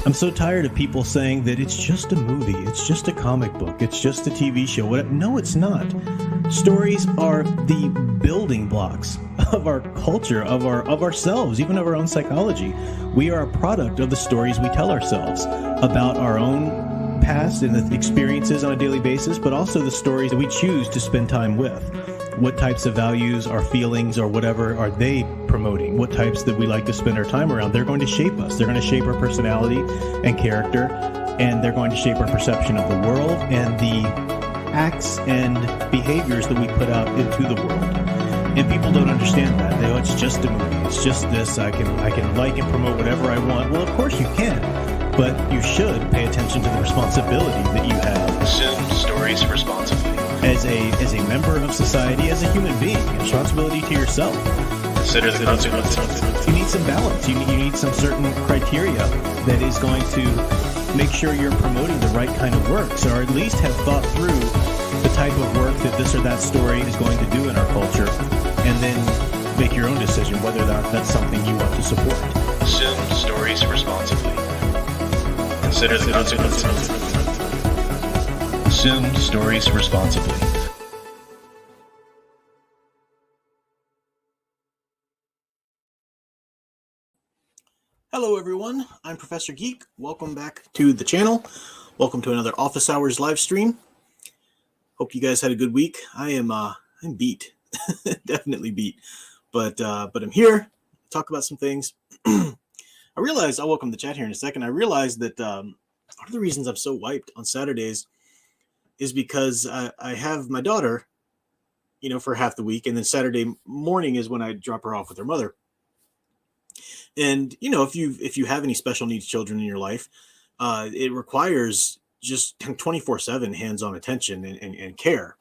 I'm so tired of people saying that it's just a movie, it's just a comic book, it's just a TV show. No, it's not. Stories are the building blocks of our culture, of ourselves, even of our own psychology. We are a product of the stories we tell ourselves about our own past and the experiences on a daily basis, but also the stories that we choose to spend time with. What types of values, our feelings, or whatever are they promoting? What types that we like to spend our time around? They're going to shape us. They're going to shape our personality and character, and they're going to shape our perception of the world and the acts and behaviors that we put out into the world. And people don't understand that. They go, it's just a movie. It's just this. I can like and promote whatever I want. Well, of course you can, but you should pay attention to the responsibility that you have. Consume stories responsibly. As a member of society, as a human being, responsibility to yourself. Consider the consequences. You need some balance. You need some certain criteria that is going to make sure you're promoting the right kind of works, or at least have thought through the type of work that this or that story is going to do in our culture, and then make your own decision whether or not that's something you want to support. Consume stories responsibly. Consider the consequences. Consume stories responsibly. Hello everyone, I'm Professor Geek. Welcome back to the channel. Welcome to another Office Hours live stream. Hope you guys had a good week. I'm beat. Definitely beat. But I'm here to talk about some things. I realized, I'll welcome the chat here in a second. I realized that one of the reasons I'm so wiped on Saturdays is because I have my daughter, for half the week, and then Saturday morning is when I drop her off with her mother. And if you have any special needs children in your life, it requires just 24/7 hands-on attention and care.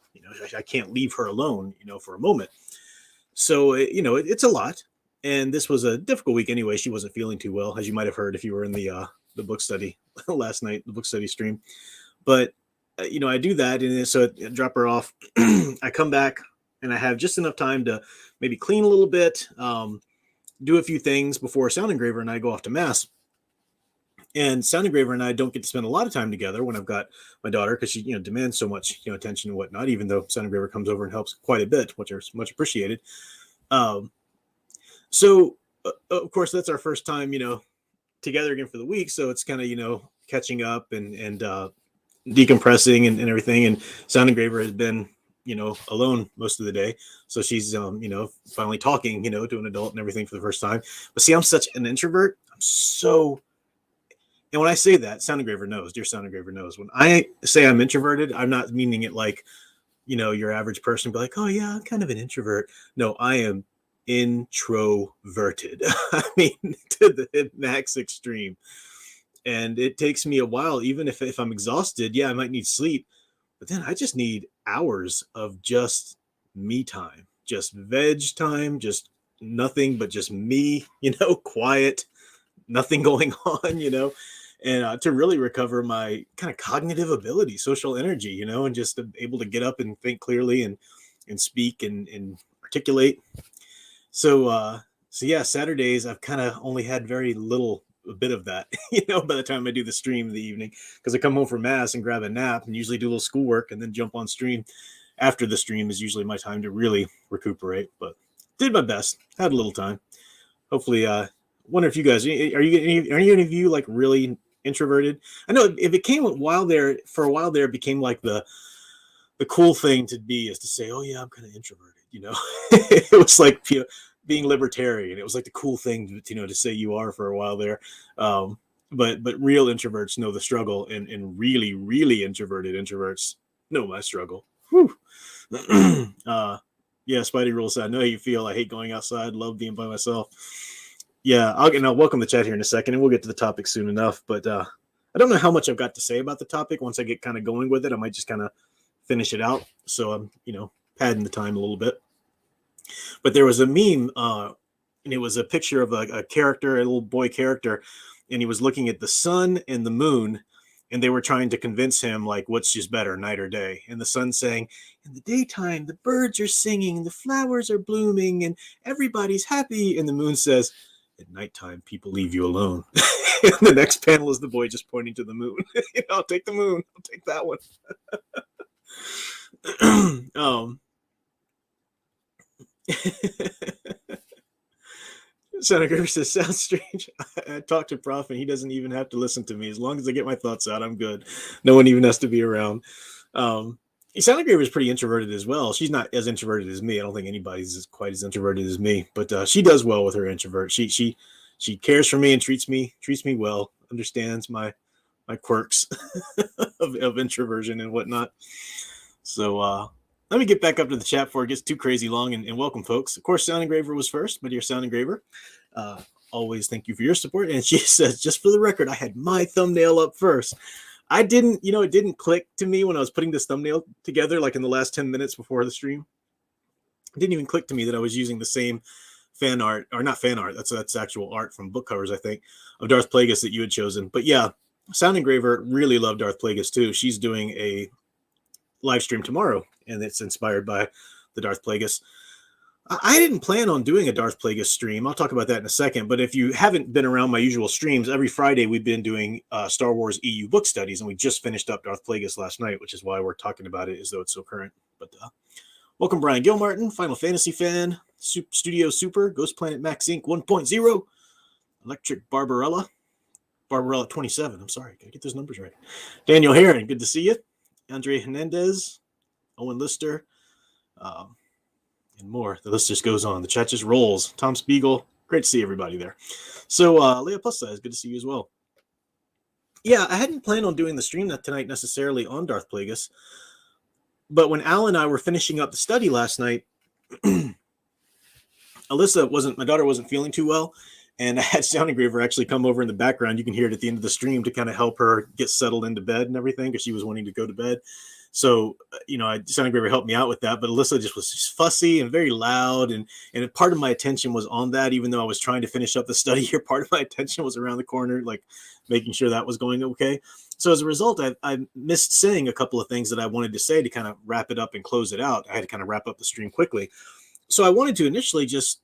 I can't leave her alone, for a moment. So it's a lot. And this was a difficult week anyway. She wasn't feeling too well, as you might have heard if you were in the book study last night, the book study stream. But I do that, and so I drop her off. I come back, and I have just enough time to maybe clean a little bit, do a few things before Sound Engraver and I go off to Mass. And Sound Engraver and I don't get to spend a lot of time together when I've got my daughter, because she demands so much attention and whatnot. Even though Sound Engraver comes over and helps quite a bit, which is much appreciated. So of course that's our first time together again for the week. So it's kind of catching up and decompressing and everything. And Sound Engraver has been alone most of the day. So she's, finally talking, to an adult and everything for the first time. But see, I'm such an introvert. And when I say that, Sound Engraver knows, dear Sound Engraver knows. When I say I'm introverted, I'm not meaning it like, your average person be like, oh yeah, I'm kind of an introvert. No, I am introverted. I mean, to the max extreme. And it takes me a while, even if I'm exhausted, yeah, I might need sleep. But then I just need hours of just me time, just veg time, just nothing but just me, quiet, nothing going on, and to really recover my kind of cognitive ability, social energy, and just able to get up and think clearly and speak and articulate. So yeah, Saturdays I've kind of only had very little a bit of that, by the time I do the stream in the evening, because I come home from Mass and grab a nap and usually do a little schoolwork and then jump on stream. After the stream is usually my time to really recuperate, but did my best, had a little time. Hopefully, wonder if you guys, are any of you like really introverted? I know it became for a while there, it became like the cool thing to be is to say, oh yeah, I'm kind of introverted, it was like, being libertarian. It was like the cool thing to say you are for a while there. But real introverts know the struggle, and really, really introverted introverts know my struggle. Whew. Yeah, Spidey Rule said, I know how you feel. I hate going outside. Love being by myself. Yeah, I'll welcome the chat here in a second, and we'll get to the topic soon enough. But I don't know how much I've got to say about the topic. Once I get kind of going with it, I might just kind of finish it out. So I'm, padding the time a little bit. But there was a meme, and it was a picture of a character, a little boy character, and he was looking at the sun and the moon, and they were trying to convince him, like, what's just better, night or day? And the sun saying, in the daytime, the birds are singing, the flowers are blooming, and everybody's happy. And the moon says, At nighttime, people leave you alone. And the next panel is the boy just pointing to the moon. I'll take the moon. I'll take that one. Senator says, sounds strange. I talk to Prof and he doesn't even have to listen to me. As long as I get my thoughts out, I'm good. No one even has to be around. Sound is pretty introverted as well. She's not as introverted as me. I don't think anybody's quite as introverted as me, but she does well with her introvert. She cares for me and treats me well, understands my quirks of introversion and whatnot. So let me get back up to the chat before it gets too crazy long, and welcome, folks. Of course, Sound Engraver was first, my dear Sound Engraver. Always thank you for your support. And she says, just for the record, I had my thumbnail up first. I didn't, it didn't click to me when I was putting this thumbnail together, like in the last 10 minutes before the stream. It didn't even click to me that I was using the same fan art, or not fan art, that's actual art from book covers, I think, of Darth Plagueis that you had chosen. But yeah, Sound Engraver really loved Darth Plagueis too. She's doing a live stream tomorrow, and it's inspired by the Darth Plagueis. I didn't plan on doing a Darth Plagueis stream. I'll talk about that in a second. But if you haven't been around my usual streams, every Friday we've been doing Star Wars EU book studies, and we just finished up Darth Plagueis last night, which is why we're talking about it as though it's so current. But welcome, Brian Gilmartin, Final Fantasy fan, Studio Super, Ghost Planet Max Inc. 1.0, Electric Barbarella 27. I'm sorry, gotta get those numbers right. Daniel Heron, good to see you. Andre Hernandez, Owen Lister, and more. The list just goes on. The chat just rolls. Tom Spiegel, great to see everybody there. So Leah Plus Size, good to see you as well. Yeah, I hadn't planned on doing the stream tonight necessarily on Darth Plagueis, but when Al and I were finishing up the study last night, my daughter wasn't feeling too well, and I had Sound Engraver actually come over in the background. You can hear it at the end of the stream to kind of help her get settled into bed and everything, because she was wanting to go to bed. So, Sound Engraver helped me out with that, but Alyssa just was just fussy and very loud. And part of my attention was on that, even though I was trying to finish up the study here, part of my attention was around the corner, like making sure that was going okay. So as a result, I missed saying a couple of things that I wanted to say to kind of wrap it up and close it out. I had to kind of wrap up the stream quickly. So I wanted to initially just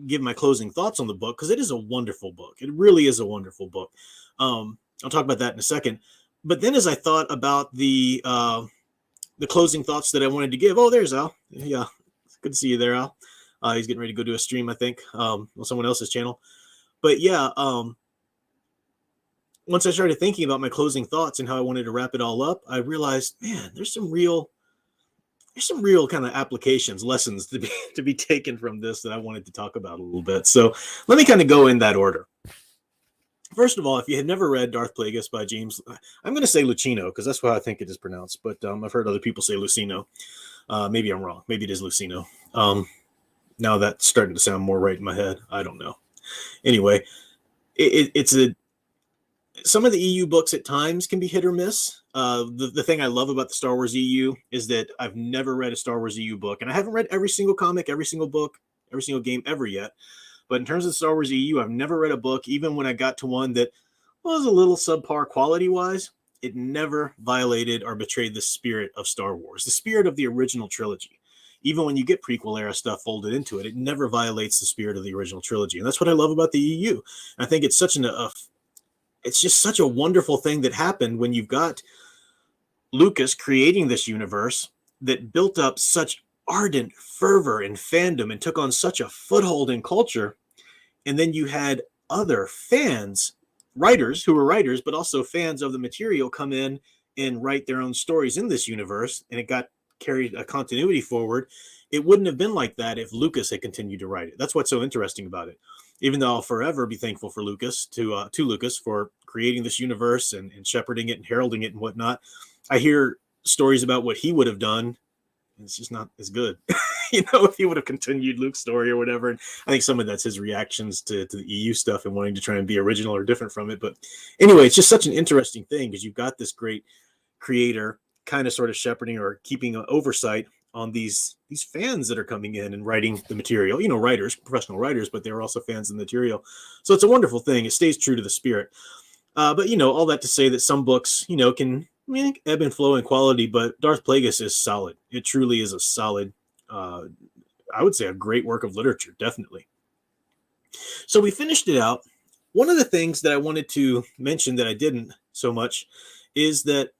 give my closing thoughts on the book, because it is a wonderful book. It really is a wonderful book. I'll talk about that in a second. But then as I thought about the closing thoughts that I wanted to give, there's Al. Yeah, good to see you there, Al. He's getting ready to go do a stream, I think, on someone else's channel. But yeah, once I started thinking about my closing thoughts and how I wanted to wrap it all up, I realized, man, there's some real kind of applications, lessons to be taken from this that I wanted to talk about a little bit. So let me kind of go in that order. First of all, if you had never read Darth Plagueis by James, I'm going to say Lucino, because that's how I think it is pronounced, but I've heard other people say Lucino. Maybe I'm wrong. Maybe it is Lucino. Now that's starting to sound more right in my head. I don't know. Anyway, some of the EU books at times can be hit or miss. The thing I love about the Star Wars EU is that I've never read a Star Wars EU book, and I haven't read every single comic, every single book, every single game ever yet. But in terms of Star Wars EU, I've never read a book, even when I got to one that was a little subpar quality-wise, it never violated or betrayed the spirit of Star Wars, the spirit of the original trilogy. Even when you get prequel-era stuff folded into it, it never violates the spirit of the original trilogy. And that's what I love about the EU. And I think it's it's just such a wonderful thing that happened when you've got Lucas creating this universe that built up such ardent fervor and fandom and took on such a foothold in culture. And then you had other fans, writers who were writers, but also fans of the material come in and write their own stories in this universe. And it got carried a continuity forward. It wouldn't have been like that if Lucas had continued to write it. That's what's so interesting about it. Even though I'll forever be thankful for Lucas, to Lucas for creating this universe and shepherding it and heralding it and whatnot. I hear stories about what he would have done. It's just not as good, if he would have continued Luke's story or whatever. And I think some of that's his reactions to the EU stuff and wanting to try and be original or different from it. But anyway, it's just such an interesting thing, because you've got this great creator kind of sort of shepherding or keeping an oversight on these fans that are coming in and writing the material, writers, professional writers, but they're also fans of the material. So it's a wonderful thing. It stays true to the spirit. But, all that to say that some books, can ebb and flow in quality, but Darth Plagueis is solid. It truly is a solid, I would say a great work of literature, definitely. So we finished it out. One of the things that I wanted to mention that I didn't so much is that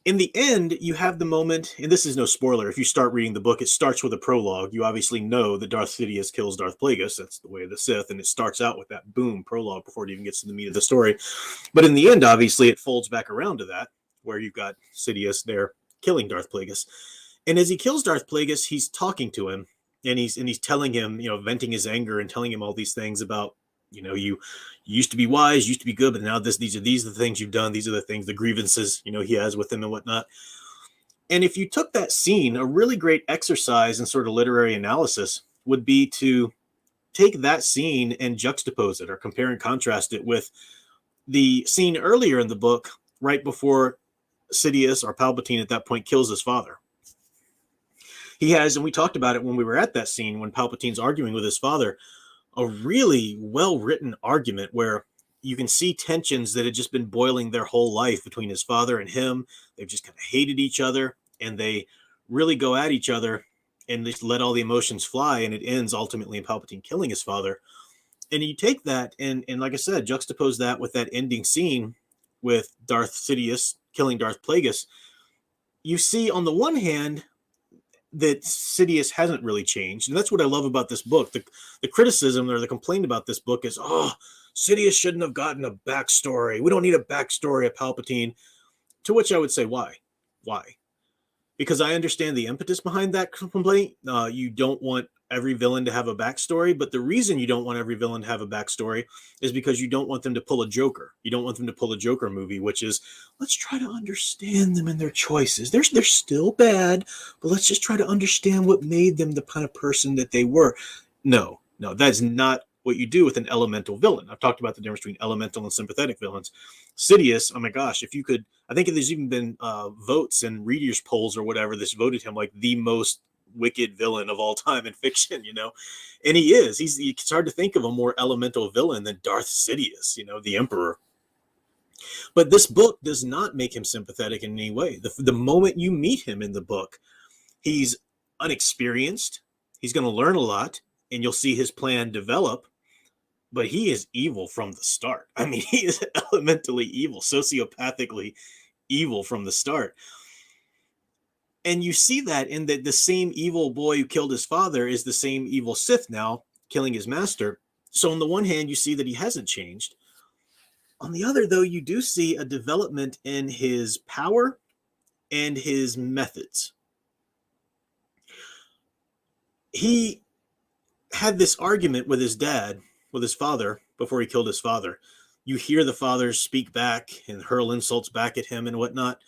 in the end, you have the moment, and this is no spoiler. If you start reading the book, it starts with a prologue. You obviously know that Darth Sidious kills Darth Plagueis. That's the way of the Sith, and it starts out with that boom prologue before it even gets to the meat of the story. But in the end, obviously, it folds back around to that, where you've got Sidious there killing Darth Plagueis. And as he kills Darth Plagueis, he's talking to him, and he's telling him, venting his anger and telling him all these things about, you used to be wise, used to be good, but now these are the things you've done. These are the things, the grievances, he has with him and whatnot. And if you took that scene, a really great exercise in sort of literary analysis would be to take that scene and juxtapose it or compare and contrast it with the scene earlier in the book, right before Sidious or Palpatine at that point kills his father. He has, and we talked about it when we were at that scene when Palpatine's arguing with his father, a really well-written argument where you can see tensions that had just been boiling their whole life between his father and him. They've just kind of hated each other, and they really go at each other and just let all the emotions fly, and it ends ultimately in Palpatine killing his father. And you take that and like I said, juxtapose that with that ending scene with Darth Sidious killing Darth Plagueis. You see, on the one hand, that Sidious hasn't really changed. And that's what I love about this book. The criticism or the complaint about this book is, Sidious shouldn't have gotten a backstory. We don't need a backstory of Palpatine. To which I would say, why? Why? Because I understand the impetus behind that complaint. You don't want every villain to have a backstory, but the reason you don't want every villain to have a backstory is because you don't want them to pull a Joker. You don't want them to pull a Joker movie, which is, let's try to understand them and their choices. They're still bad, but let's just try to understand what made them the kind of person that they were. No, that's not what you do with an elemental villain. I've talked about the difference between elemental and sympathetic villains. Sidious, oh my gosh, if you could, I think there's even been votes and readers' polls or whatever that's voted him like the most wicked villain of all time in fiction, and he is. It's hard to think of a more elemental villain than Darth Sidious, the Emperor. But this book does not make him sympathetic in any way. The moment you meet him in the book, he's unexperienced. He's going to learn a lot, and you'll see his plan develop. But he is evil from the start. I mean, he is elementally evil, sociopathically evil from the start. And you see that in the same evil boy who killed his father is the same evil Sith now, killing his master. So on the one hand, you see that he hasn't changed. On the other, though, you do see a development in his power and his methods. He had this argument with his dad, with his father, before he killed his father. You hear the father speak back and hurl insults back at him and whatnot,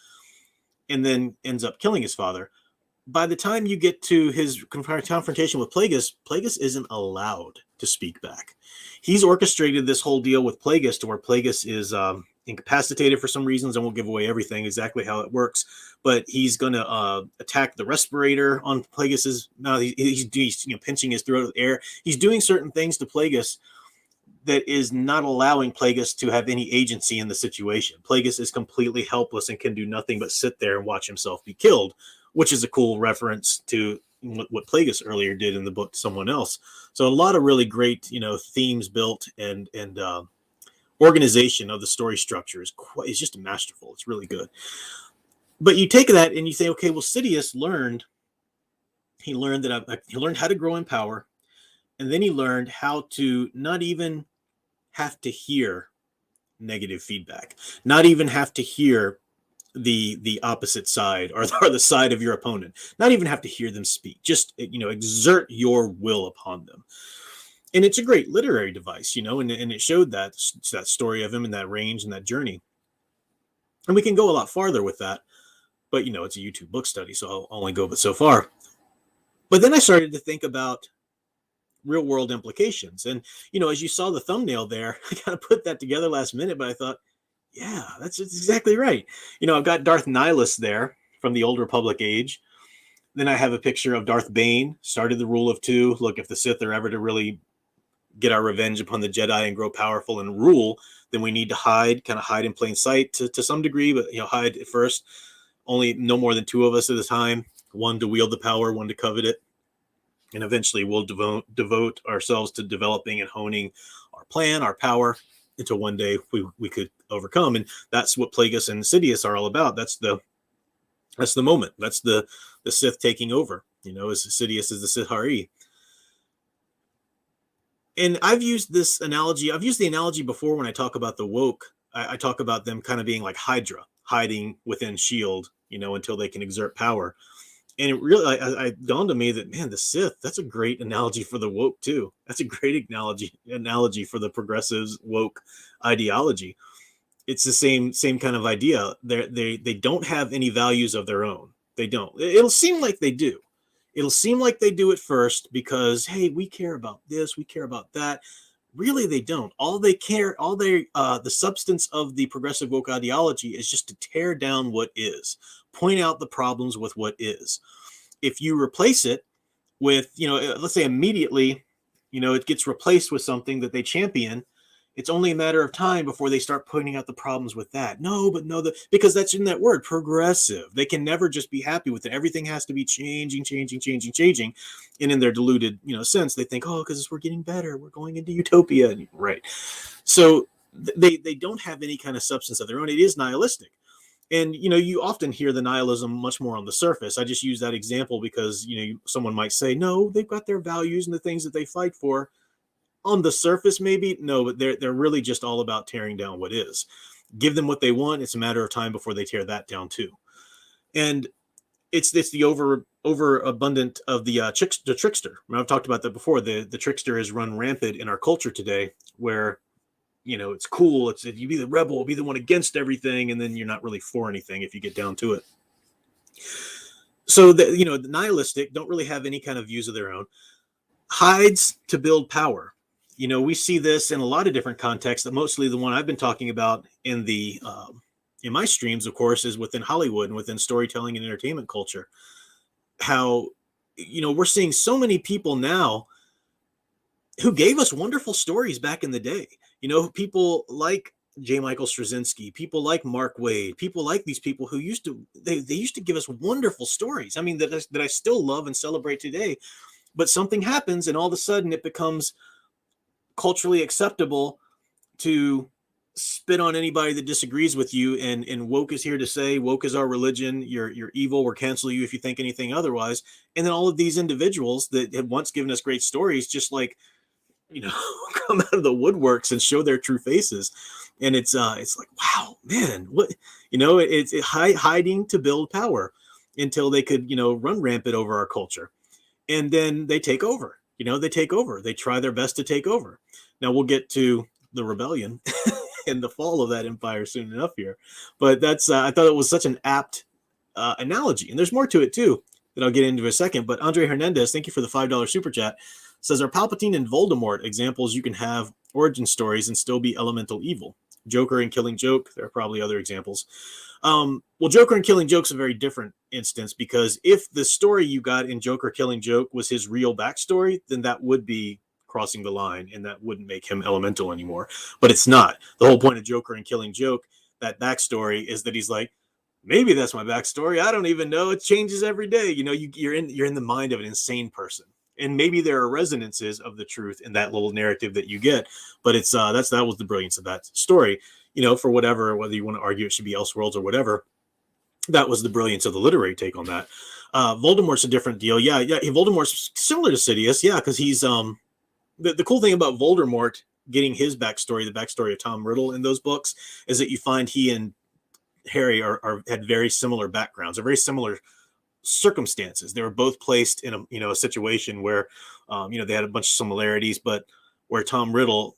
and then ends up killing his father. By the time you get to his confrontation with Plagueis, Plagueis isn't allowed to speak back. He's orchestrated this whole deal with Plagueis to where Plagueis is incapacitated for some reasons. I won't give away everything, exactly how it works, but he's going to attack the respirator on Plagueis's mouth. He's pinching his throat with air. He's doing certain things to Plagueis that is not allowing Plagueis to have any agency in the situation. Plagueis is completely helpless and can do nothing but sit there and watch himself be killed, which is a cool reference to what Plagueis earlier did in the book to someone else. So a lot of really great, themes built and organization of the story structure is just masterful. It's really good. But you take that and you say, okay, well, Sidious learned how to grow in power, and then he learned how to not even have to hear negative feedback, not even have to hear the opposite side or the side of your opponent, not even have to hear them speak, just exert your will upon them. And it's a great literary device, and it showed that story of him in that range and that journey. And we can go a lot farther with that, but it's a YouTube book study, so I'll only go but so far. But then I started to think about real world implications. And, as you saw the thumbnail there, I kind of put that together last minute, but I thought, yeah, that's exactly right. I've got Darth Nihilus there from the Old Republic age. Then I have a picture of Darth Bane, started the rule of two. Look, if the Sith are ever to really get our revenge upon the Jedi and grow powerful and rule, then we need to hide in plain sight to some degree, but hide at first. Only no more than two of us at a time, one to wield the power, one to covet it. And eventually we'll devote ourselves to developing and honing our plan, our power, until one day we could overcome. And that's what Plagueis and Sidious are all about. That's the moment. That's the Sith taking over, as Sidious is the Sith Hari. And I've used this analogy. I've used the analogy before when I talk about the woke. I talk about them kind of being like Hydra, hiding within S.H.I.E.L.D., until they can exert power. And it really, I dawned on me that, man, the Sith, that's a great analogy for the woke too. That's a great analogy for the progressives woke ideology. It's the same kind of idea. They don't have any values of their own. They don't. It'll seem like they do. It'll seem like they do at first because, hey, we care about this, we care about that. Really, they don't. The substance of the progressive woke ideology is just to tear down what is, point out the problems with what is. If you replace it with, let's say immediately, it gets replaced with something that they champion, it's only a matter of time before they start pointing out the problems with that. Because that's in that word, progressive. They can never just be happy with it. Everything has to be changing. And in their deluded, sense, they think, oh, because we're getting better, we're going into utopia. Right. So they don't have any kind of substance of their own. It is nihilistic. And, you often hear the nihilism much more on the surface. I just use that example because, someone might say, no, they've got their values and the things that they fight for. On the surface, maybe, no, but they're really just all about tearing down what is. Give them what they want. It's a matter of time before they tear that down too. And it's the overabundant of the trickster. I've talked about that before. The trickster has run rampant in our culture today, where it's cool. It's you be the rebel, be the one against everything, and then you're not really for anything if you get down to it. So the nihilistic don't really have any kind of views of their own. Hides to build power. We see this in a lot of different contexts. Mostly the one I've been talking about in my streams, of course, is within Hollywood and within storytelling and entertainment culture. How, we're seeing so many people now who gave us wonderful stories back in the day. People like J. Michael Straczynski, people like Mark Waid, people like these people who used to give us wonderful stories. I mean, that I still love and celebrate today. But something happens and all of a sudden it becomes culturally acceptable to spit on anybody that disagrees with you. And woke is here to say, woke is our religion. You're evil. We'll cancel you if you think anything otherwise. And then all of these individuals that had once given us great stories, just like, come out of the woodworks and show their true faces. And it's like, wow, man, what, it's hiding to build power until they could, run rampant over our culture. And then they take over, they try their best to take over. Now we'll get to the rebellion and the fall of that empire soon enough here. But that's, I thought it was such an apt analogy. And there's more to it too, that I'll get into in a second. But Andre Hernandez, thank you for the $5 super chat, says, are Palpatine and Voldemort examples you can have origin stories and still be elemental evil? Joker and Killing Joke, there are probably other examples. Well, Joker and Killing Joke's a very different instance, because if the story you got in Joker Killing Joke was his real backstory, then that would be crossing the line and that wouldn't make him elemental anymore. But it's not. The whole point of Joker and Killing Joke, that backstory, is that he's like, maybe that's my backstory. I don't even know. It changes every day. You're in the mind of an insane person. And maybe there are resonances of the truth in that little narrative that you get, but it's that was the brilliance of that story. For whether you want to argue it should be Elseworlds or whatever, that was the brilliance of the literary take on that. Voldemort's a different deal. Yeah. Voldemort's similar to Sidious, yeah, because he's the cool thing about Voldemort getting his backstory, the backstory of Tom Riddle in those books, is that you find he and Harry had very similar backgrounds, or very similar circumstances. They were both placed in a situation where they had a bunch of similarities, but where Tom Riddle,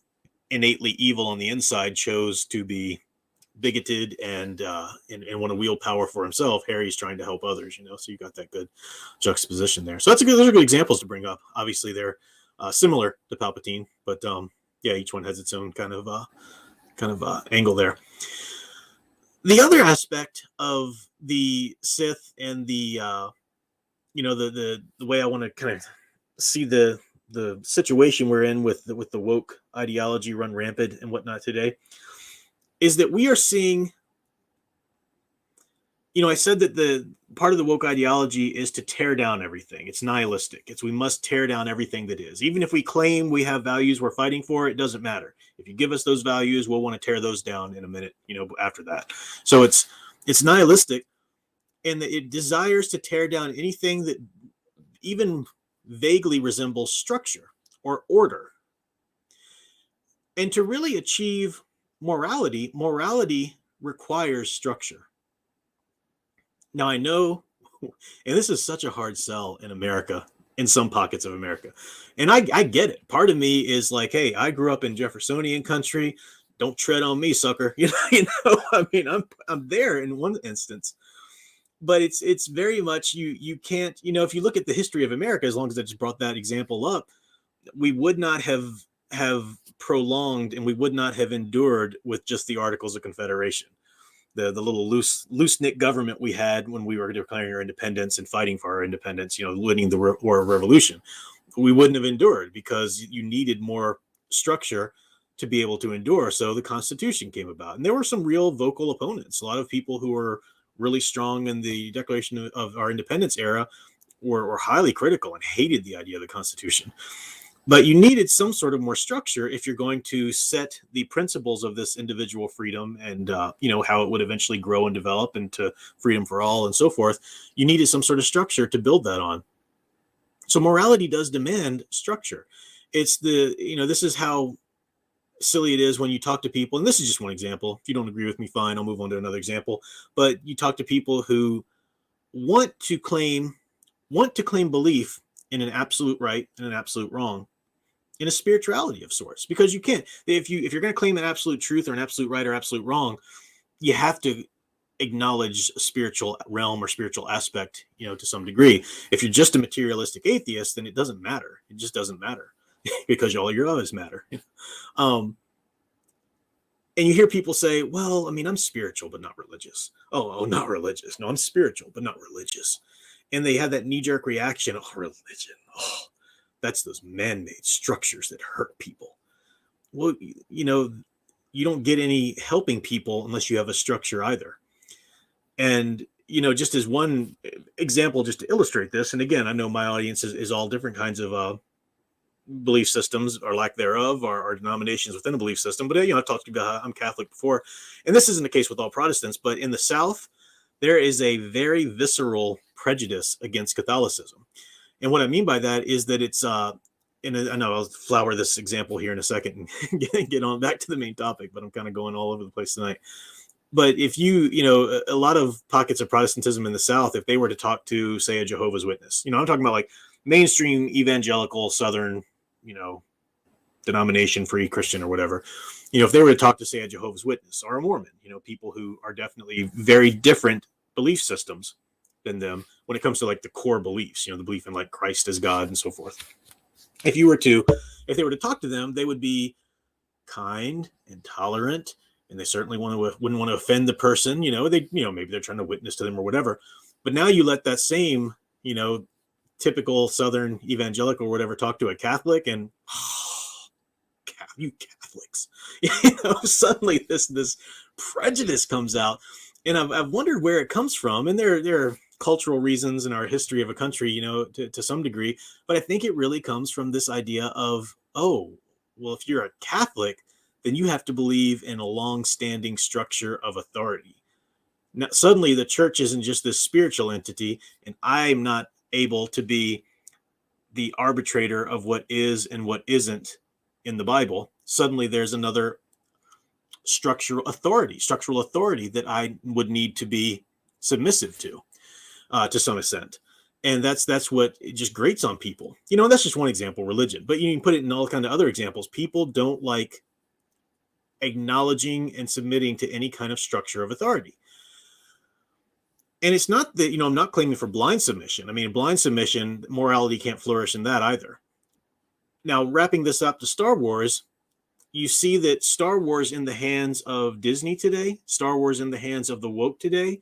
innately evil on the inside, chose to be bigoted and want to wield power for himself. Harry's trying to help others, so you got that good juxtaposition there. So those are good examples to bring up. Obviously they're similar to Palpatine, but each one has its own kind of angle there. The other aspect of the Sith and the way I want to kind of see the situation we're in with the woke ideology run rampant and whatnot today, is that we are seeing I said that the part of the woke ideology is to tear down everything. It's nihilistic. It's we must tear down everything that is. Even if we claim we have values we're fighting for, it doesn't matter. If you give us those values, we'll want to tear those down in a minute, after that. So it's nihilistic, and it desires to tear down anything that even vaguely resembles structure or order. And to really achieve morality requires structure. Now, I know, and this is such a hard sell in America, in some pockets of America. And I get it. Part of me is like, hey, I grew up in Jeffersonian country. Don't tread on me, sucker. I mean, I'm there in one instance. But it's very much you can't, if you look at the history of America, as long as I just brought that example up, we would not have prolonged, and we would not have endured with just the Articles of Confederation. The little loose-knit government we had when we were declaring our independence and fighting for our independence, winning the War of Revolution, we wouldn't have endured because you needed more structure to be able to endure. So the Constitution came about, and there were some real vocal opponents. A lot of people who were really strong in the Declaration of our Independence era were highly critical and hated the idea of the Constitution. But you needed some sort of more structure if you're going to set the principles of this individual freedom and, how it would eventually grow and develop into freedom for all and so forth. You needed some sort of structure to build that on. So morality does demand structure. It's this is how silly it is when you talk to people. And this is just one example. If you don't agree with me, fine, I'll move on to another example. But you talk to people who want to claim belief in an absolute right and an absolute wrong, in a spirituality of sorts, because you can't, if you're going to claim an absolute truth or an absolute right or absolute wrong, you have to acknowledge a spiritual realm or spiritual aspect, to some degree. If you're just a materialistic atheist, then it doesn't matter. It just doesn't matter because all your others matter. And you hear people say, well, I mean, I'm spiritual, but not religious. Oh, not religious. No, I'm spiritual, but not religious. And they have that knee-jerk reaction, oh, religion. Oh, that's those man-made structures that hurt people. Well, you don't get any helping people unless you have a structure either. And, just as one example, just to illustrate this, and again, I know my audience is all different kinds of belief systems or lack thereof, or denominations within a belief system. But, I've talked about how I'm Catholic before, and this isn't the case with all Protestants, but in the South, there is a very visceral prejudice against Catholicism. And what I mean by that is that it's, I know I'll flower this example here in a second and get on back to the main topic, but I'm kind of going all over the place tonight. But if a lot of pockets of Protestantism in the South, if they were to talk to, say, a Jehovah's Witness, I'm talking about like mainstream evangelical Southern, denomination, free Christian or whatever, if they were to talk to, say, a Jehovah's Witness or a Mormon, people who are definitely very different belief systems than them when it comes to like the core beliefs, the belief in like Christ as God and so forth. If they were to talk to them, they would be kind and tolerant, and they certainly wouldn't want to offend the person. Maybe they're trying to witness to them or whatever. But now you let that same, typical Southern evangelical or whatever talk to a Catholic, and you Catholics, suddenly this prejudice comes out. And I've wondered where it comes from. And there are cultural reasons in our history of a country, to some degree. But I think it really comes from this idea of, oh, well, if you're a Catholic, then you have to believe in a long-standing structure of authority. Now, suddenly the church isn't just this spiritual entity, and I'm not able to be the arbitrator of what is and what isn't in the Bible. Suddenly there's another structural authority that I would need to be submissive to some extent. And that's what it just grates on people. That's just one example, religion. But you can put it in all kinds of other examples. People don't like acknowledging and submitting to any kind of structure of authority. And it's not that, I'm not claiming for blind submission. I mean, blind submission, morality can't flourish in that either. Now, wrapping this up to Star Wars, you see that Star Wars in the hands of Disney today, Star Wars in the hands of the woke today,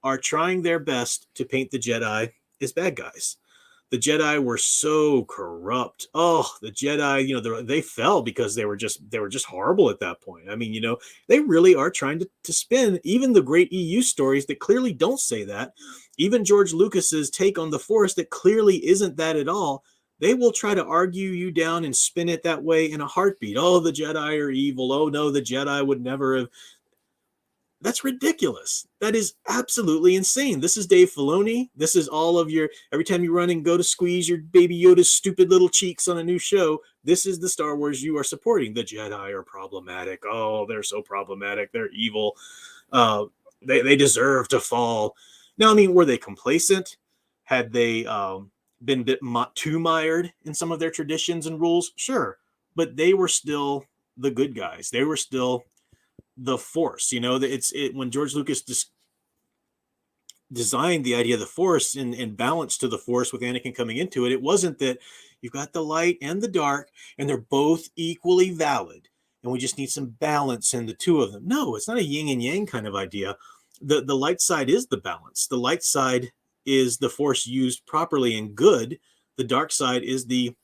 are trying their best to paint the Jedi as bad guys. The Jedi were so corrupt. Oh, the Jedi, they fell because they were just horrible at that point. I mean, they really are trying to spin even the great EU stories that clearly don't say that. Even George Lucas's take on the Force that clearly isn't that at all. They will try to argue you down and spin it that way in a heartbeat. Oh, the Jedi are evil. Oh no, the Jedi would never have. That's ridiculous. That is absolutely insane. This is Dave Filoni. This is all of your, every time you run and go to squeeze your baby Yoda's stupid little cheeks on a new show, this is the Star Wars you are supporting. The Jedi are problematic. Oh, they're so problematic. They're evil. They deserve to fall. Now, I mean, were they complacent? Had they been a bit too mired in some of their traditions and rules? Sure. But they were still the good guys. They were still the Force. When George Lucas designed the idea of the Force and balance to the Force with Anakin coming into it, it wasn't that you've got the light and the dark and they're both equally valid and we just need some balance in the two of them. No, it's not a yin and yang kind of idea. The light side is the balance. The light side is the Force used properly and good. The dark side is the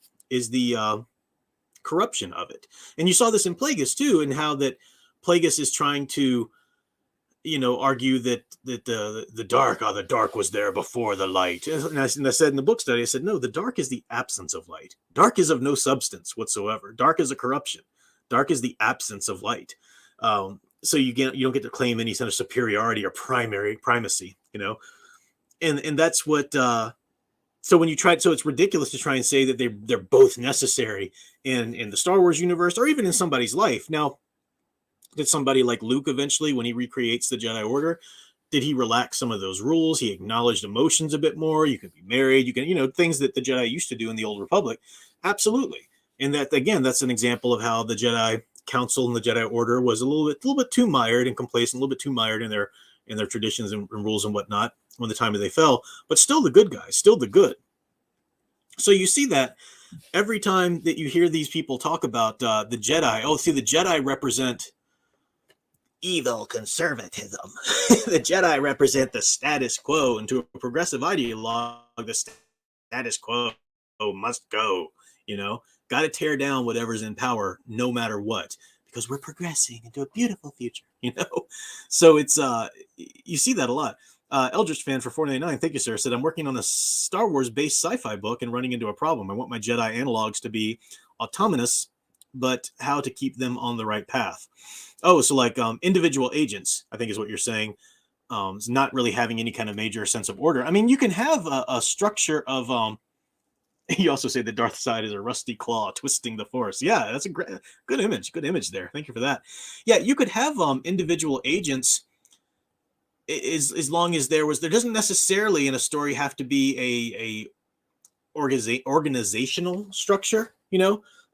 corruption of it. And you saw this in Plagueis too, and how that Plagueis is trying to, argue that the dark was there before the light. And I said in the book study, I said, no, the dark is the absence of light. Dark is of no substance whatsoever. Dark is a corruption. Dark is the absence of light. So you don't get to claim any kind of superiority or primacy, and that's what. So when you try, so it's ridiculous to try and say that they're both necessary in the Star Wars universe or even in somebody's life. Now, did somebody like Luke eventually, when he recreates the Jedi Order, did he relax some of those rules? He acknowledged emotions a bit more. You can be married. You can, things that the Jedi used to do in the Old Republic. Absolutely. And that, again, that's an example of how the Jedi Council and the Jedi Order was a little bit too mired and complacent, a little bit too mired in their traditions and rules and whatnot when the time that they fell, but still the good guys, still the good. So you see that every time that you hear these people talk about the Jedi, the Jedi represent evil conservatism. The Jedi represent the status quo, and to a progressive ideologue, the status quo must go. Got to tear down whatever's in power, no matter what, because we're progressing into a beautiful future. So it's you see that a lot. Eldritch fan for $4.99, thank you, sir, said, I'm working on a Star Wars based sci-fi book and running into a problem. I want my Jedi analogs to be autonomous, but how to keep them on the right path. Oh, so like individual agents, I think is what you're saying. It's not really having any kind of major sense of order. I mean, you can have a structure of you also say the Darth side is a rusty claw twisting the Force. Yeah, that's a good image there. Thank you for that. Yeah, you could have individual agents as long as there doesn't necessarily in a story have to be a organizational structure,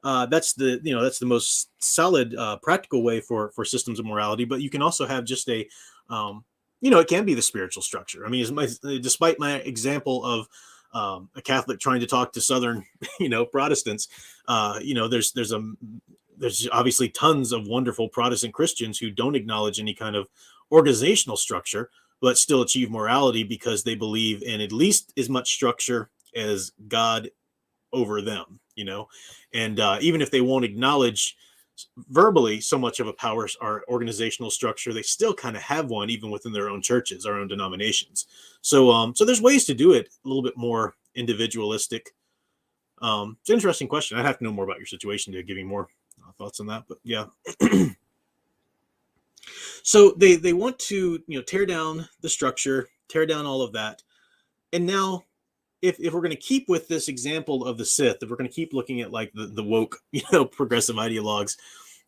that's the most solid practical way for systems of morality. But you can also have just a it can be the spiritual structure. I mean, despite my example of a Catholic trying to talk to Southern Protestants, there's obviously tons of wonderful Protestant Christians who don't acknowledge any kind of organizational structure but still achieve morality because they believe in at least as much structure as God over them, and even if they won't acknowledge verbally so much of a power or organizational structure, they still kind of have one even within their own churches, our own denominations. So there's ways to do it a little bit more individualistic. It's an interesting question. I'd have to know more about your situation to give you more thoughts on that, but yeah. So they want to tear down the structure, tear down all of that, and now if we're going to keep with this example of the Sith, if we're going to keep looking at like the woke progressive ideologues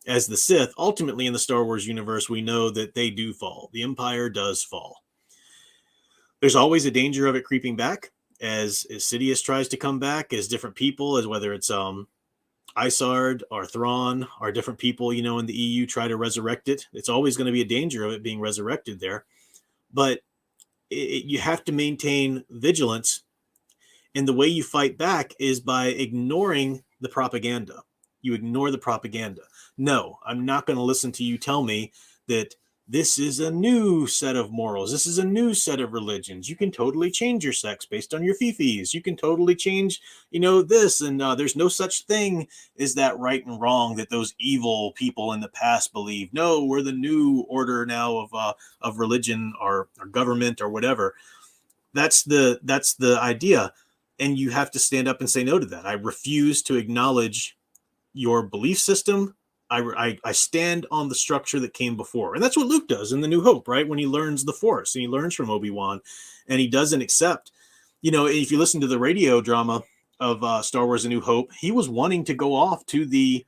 as the Sith, ultimately in the Star Wars universe, we know that they do fall. The Empire does fall. There's always a danger of it creeping back as Sidious tries to come back, as different people, as whether it's Isard or Thrawn or different people, in the EU try to resurrect it. It's always going to be a danger of it being resurrected there. But you have to maintain vigilance. And the way you fight back is by ignoring the propaganda. You ignore the propaganda. No, I'm not going to listen to you tell me that this is a new set of morals. This is a new set of religions. You can totally change your sex based on your fifis. You can totally change, this. And there's no such thing as that right and wrong that those evil people in the past believed. No, we're the new order now of religion or government or whatever. That's the idea. And you have to stand up and say no to that. I refuse to acknowledge your belief system. I stand on the structure that came before. And that's what Luke does in The New Hope, right? When he learns the Force and he learns from Obi-Wan and he doesn't accept, if you listen to the radio drama of Star Wars: A New Hope, he was wanting to go off to the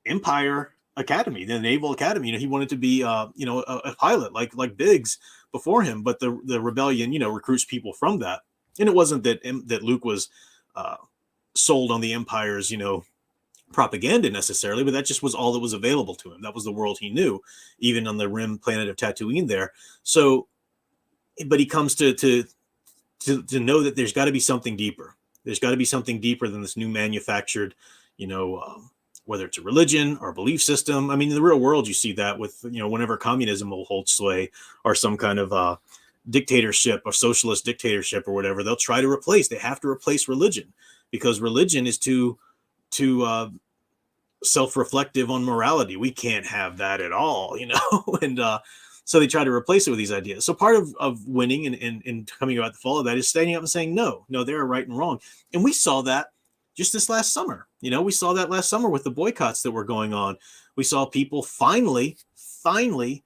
Empire Academy, the Naval Academy. He wanted to be, a pilot like Biggs before him, but the rebellion, recruits people from that. And it wasn't that Luke was sold on the Empire's, propaganda necessarily, but that just was all that was available to him. That was the world he knew, even on the rim planet of Tatooine there. So, but he comes to know that there's got to be something deeper. There's got to be something deeper than this new manufactured, whether it's a religion or a belief system. I mean, in the real world, you see that with, whenever communism will hold sway or some kind of dictatorship or socialist dictatorship or whatever, they have to replace religion, because religion is too self-reflective on morality. We can't have that at all, and so they try to replace it with these ideas. So part of winning and coming about the fall of that is standing up and saying, no, they're right and wrong. And we saw that just this last summer. We saw that last summer with the boycotts that were going on. We saw people finally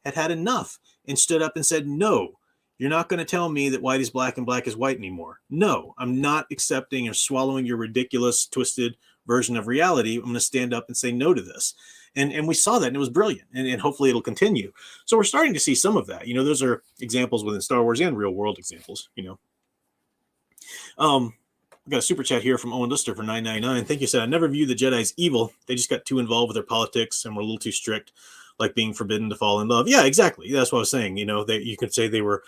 had enough and stood up and said, no, you're not going to tell me that white is black and black is white anymore. No, I'm not accepting or swallowing your ridiculous, twisted version of reality. I'm going to stand up and say no to this. And we saw that, and it was brilliant, and hopefully it'll continue. So we're starting to see some of that. Those are examples within Star Wars and real world examples. We got a super chat here from Owen Lister for $9.99. Thank you. Said, I never view the Jedi's evil. They just got too involved with their politics and were a little too strict, like being forbidden to fall in love. Yeah, exactly. That's what I was saying. You could say they were,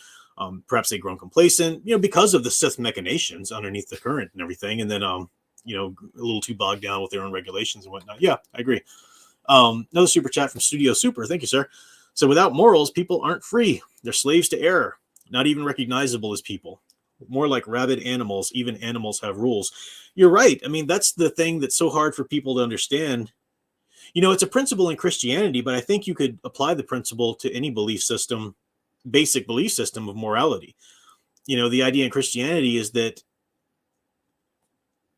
perhaps they'd grown complacent, because of the Sith machinations underneath the current and everything. And then, a little too bogged down with their own regulations and whatnot. Yeah, I agree. Another super chat from Studio Super. Thank you, sir. So without morals, people aren't free. They're slaves to error, not even recognizable as people. More like rabid animals. Even animals have rules. You're right. I mean, that's the thing that's so hard for people to understand. It's a principle in Christianity, but I think you could apply the principle to any belief system, basic belief system of morality. The idea in Christianity is that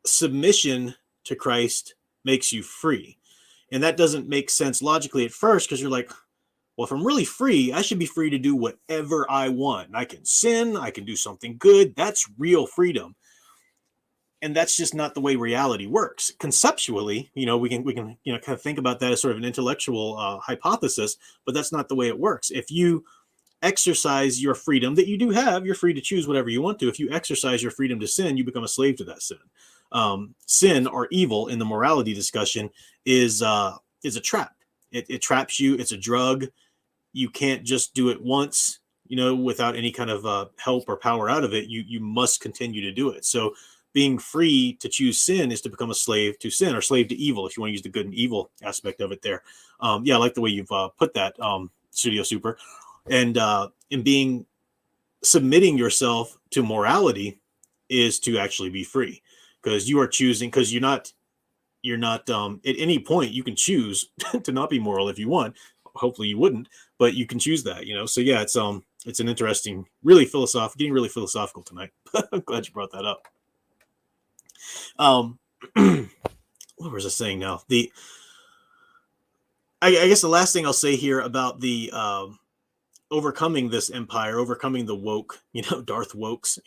submission to Christ makes you free. And that doesn't make sense logically at first, because you're like, well, if I'm really free, I should be free to do whatever I want. I can sin, I can do something good. That's real freedom. And that's just not the way reality works. Conceptually, we can kind of think about that as sort of an intellectual hypothesis, but that's not the way it works. If you exercise your freedom that you do have, you're free to choose whatever you want to. If you exercise your freedom to sin, you become a slave to that sin. Sin or evil in the morality discussion is a trap. It traps you. It's a drug. You can't just do it once, without any kind of help or power out of it. You must continue to do it. So being free to choose sin is to become a slave to sin, or slave to evil, if you want to use the good and evil aspect of it there. Yeah, I like the way you've put that, Studio Super. And submitting yourself to morality is to actually be free, because you are choosing, because you're not at any point you can choose to not be moral if you want. Hopefully you wouldn't, but you can choose that, So yeah, it's an interesting, getting really philosophical tonight. I'm glad you brought that up. What was I saying now? I guess the last thing I'll say here about the overcoming this empire, overcoming the woke, Darth Wokes,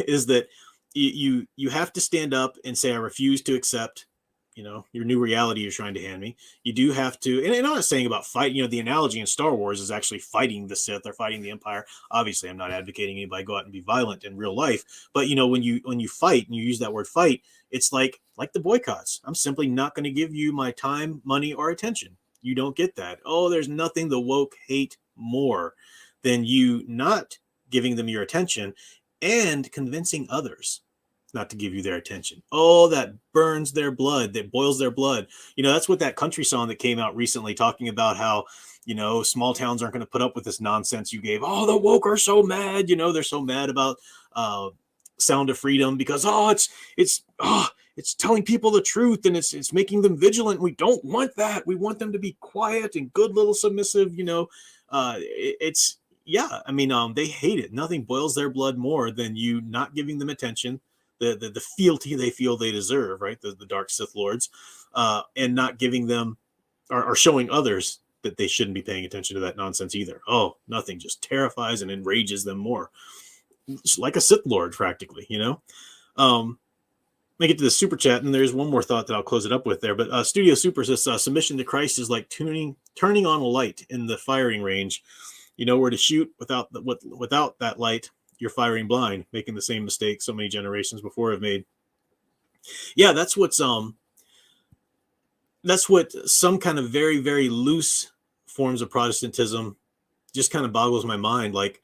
is that you have to stand up and say, I refuse to accept, your new reality you're trying to hand me. You do have to, and I'm not saying about fight, the analogy in Star Wars is actually fighting the Sith or fighting the Empire. Obviously, I'm not advocating anybody go out and be violent in real life, but when you fight and you use that word fight, it's like the boycotts. I'm simply not going to give you my time, money, or attention. You don't get that. Oh, there's nothing the woke hate more than you not giving them your attention and convincing others not to give you their attention. Oh, that burns their blood, that boils their blood. That's what that country song that came out recently talking about how, small towns aren't going to put up with this nonsense you gave. Oh, the woke are so mad. They're so mad about Sound of Freedom because, it's telling people the truth and it's making them vigilant. We don't want that. We want them to be quiet and good little submissive, they hate it. Nothing boils their blood more than you not giving them attention, the fealty they feel they deserve, right? The dark Sith Lords, and not giving them or showing others that they shouldn't be paying attention to that nonsense either. Oh, nothing just terrifies and enrages them more. It's like a Sith Lord, practically, Make it to the super chat, and there's one more thought that I'll close it up with there. But Studio Super says submission to Christ is like turning on a light in the firing range. You know where to shoot without that light. You're firing blind, making the same mistake so many generations before have made. Yeah, that's what some kind of very, very loose forms of Protestantism just kind of boggles my mind. Like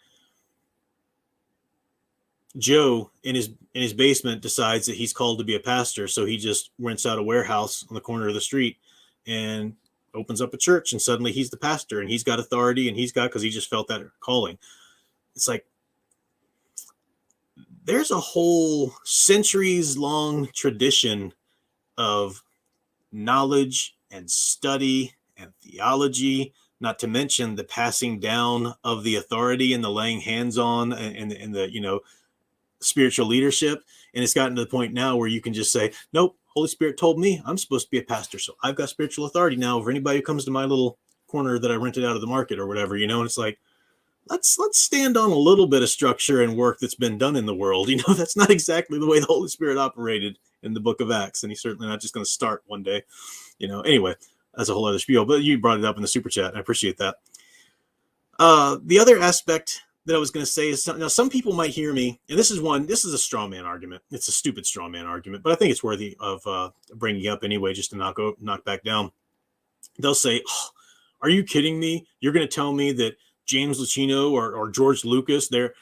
Joe in his basement decides that he's called to be a pastor, so he just rents out a warehouse on the corner of the street and opens up a church, and suddenly he's the pastor and he's got authority and because he just felt that calling. It's like there's a whole centuries-long tradition of knowledge and study and theology, not to mention the passing down of the authority and the laying hands on and the spiritual leadership. And it's gotten to the point now where you can just say, nope, Holy Spirit told me I'm supposed to be a pastor, so I've got spiritual authority now over anybody who comes to my little corner that I rented out of the market or whatever, and it's like, let's stand on a little bit of structure and work that's been done in the world. That's not exactly the way the Holy Spirit operated in the book of Acts, and he's certainly not just going to start one day. Anyway, that's a whole other spiel, but you brought it up in the super chat, and I appreciate that. The other aspect that I was going to say is, now some people might hear me, and this is a straw man argument. It's a stupid straw man argument, but I think it's worthy of bringing up anyway, just to knock back down. They'll say, oh, are you kidding me? You're going to tell me that James Lucchino or George Lucas, they're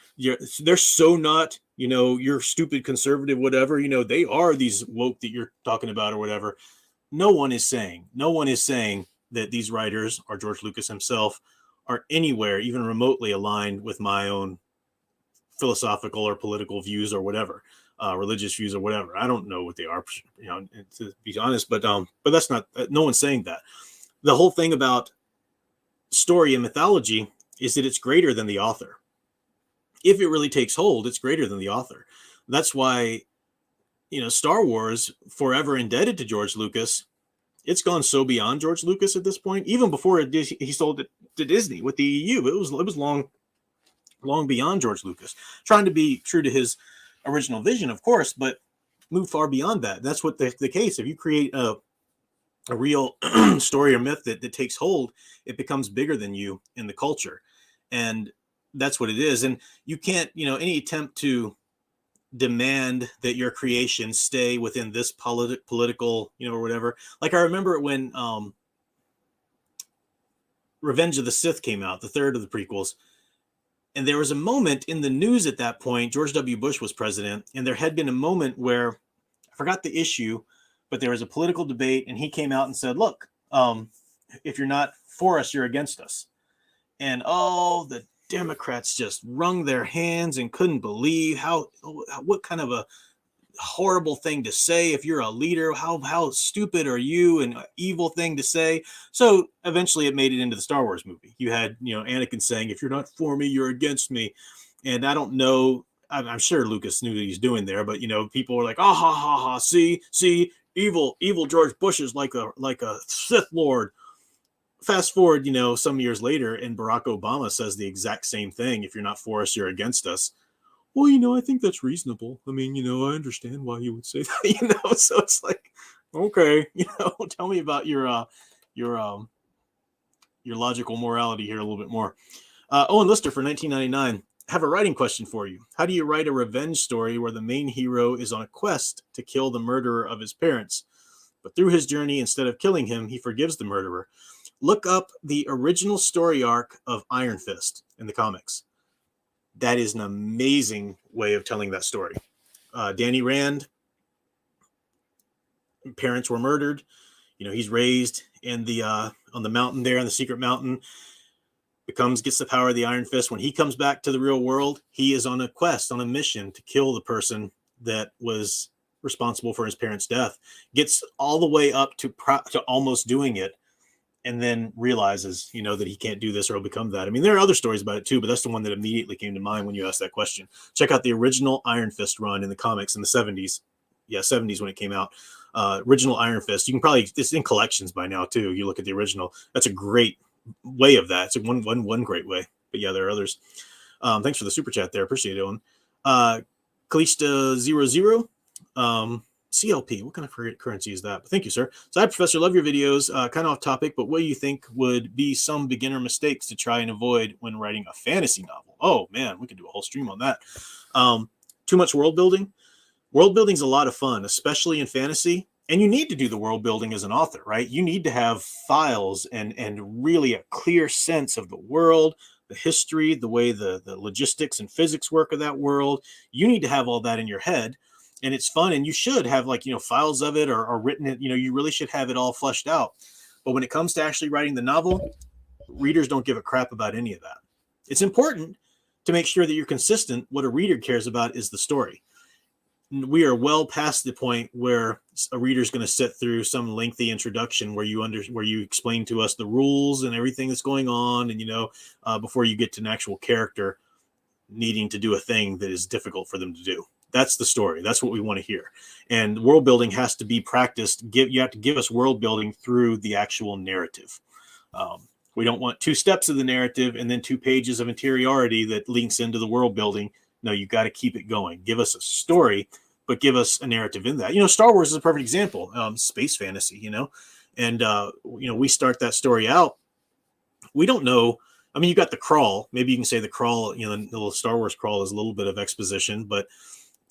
so not, you're stupid conservative, whatever, they are these woke that you're talking about or whatever. No one is saying that these writers or George Lucas himself are anywhere even remotely aligned with my own philosophical or political views or whatever, religious views or whatever. I don't know what they are, to be honest, but that's not, no one's saying that. The whole thing about story and mythology is that it's greater than the author. If it really takes hold, it's greater than the author. That's why, Star Wars, forever indebted to George Lucas, it's gone so beyond George Lucas at this point. Even before he sold it to Disney with the EU, it was long beyond George Lucas, trying to be true to his original vision, of course, but move far beyond that. That's what the case. If you create a real story or myth that takes hold, it becomes bigger than you in the culture, and that's what it is. And you can't, any attempt to demand that your creation stay within this political, or whatever. Like I remember when Revenge of the Sith came out, the third of the prequels, and there was a moment in the news at that point. George W. Bush was president, and there had been a moment where I forgot the issue, but there was a political debate, and he came out and said, "Look, if you're not for us, you're against us." And the Democrats just wrung their hands and couldn't believe what kind of a horrible thing to say. If you're a leader, how stupid are you, and evil thing to say. So eventually it made it into the Star Wars movie. You had, Anakin saying, "If you're not for me, you're against me." And I don't know, I'm sure Lucas knew what he's doing there, but people were like, "Ah, ha, ha, ha, see, evil George Bush is like a Sith Lord." Fast forward, some years later, and Barack Obama says the exact same thing. "If you're not for us, you're against us." Well, I think that's reasonable. I mean, I understand why you would say that, So it's like, okay, tell me about your logical morality here a little bit more. Owen Lister for 1999. Have a writing question for you. How do you write a revenge story where the main hero is on a quest to kill the murderer of his parents, but through his journey, instead of killing him, he forgives the murderer? Look up the original story arc of Iron Fist in the comics. That is an amazing way of telling that story. Danny Rand, parents were murdered. He's raised in the on the mountain there, on the secret mountain, gets the power of the Iron Fist. When he comes back to the real world, he is on a quest, on a mission to kill the person that was responsible for his parents' death. Gets all the way up to almost doing it, and then realizes, that he can't do this or he'll become that. I mean, there are other stories about it too, but that's the one that immediately came to mind when you asked that question. Check out the original Iron Fist run in the comics in the 70s. Yeah, 70s when it came out. Original Iron Fist. You can probably, it's in collections by now too. You look at the original. That's a great way of that. It's one great way. But yeah, there are others. Thanks for the super chat there. Appreciate it, Owen. Kalista00. CLP, what kind of currency is that? But thank you, sir. So, hi, Professor. Love your videos. Kind of off topic, but what do you think would be some beginner mistakes to try and avoid when writing a fantasy novel? Oh, man, we could do a whole stream on that. Too much world building. World building is a lot of fun, especially in fantasy. And you need to do the world building as an author, right? You need to have files and really a clear sense of the world, the history, the way the logistics and physics work of that world. You need to have all that in your head. And it's fun, and you should have files of it or written it. You really should have it all fleshed out. But when it comes to actually writing the novel, readers don't give a crap about any of that. It's important to make sure that you're consistent. What a reader cares about is the story. We are well past the point where a reader is going to sit through some lengthy introduction where you explain to us the rules and everything that's going on, and before you get to an actual character needing to do a thing that is difficult for them to do. That's the story. That's what we want to hear. And world building has to be practiced. You have to give us world building through the actual narrative. We don't want 2 steps of the narrative and then 2 pages of interiority that links into the world building. No, you got to keep it going. Give us a story, but give us a narrative in that. Star Wars is a perfect example. Space fantasy, and we start that story out. We don't know. I mean, you got the crawl. Maybe you can say the crawl. The little Star Wars crawl is a little bit of exposition, but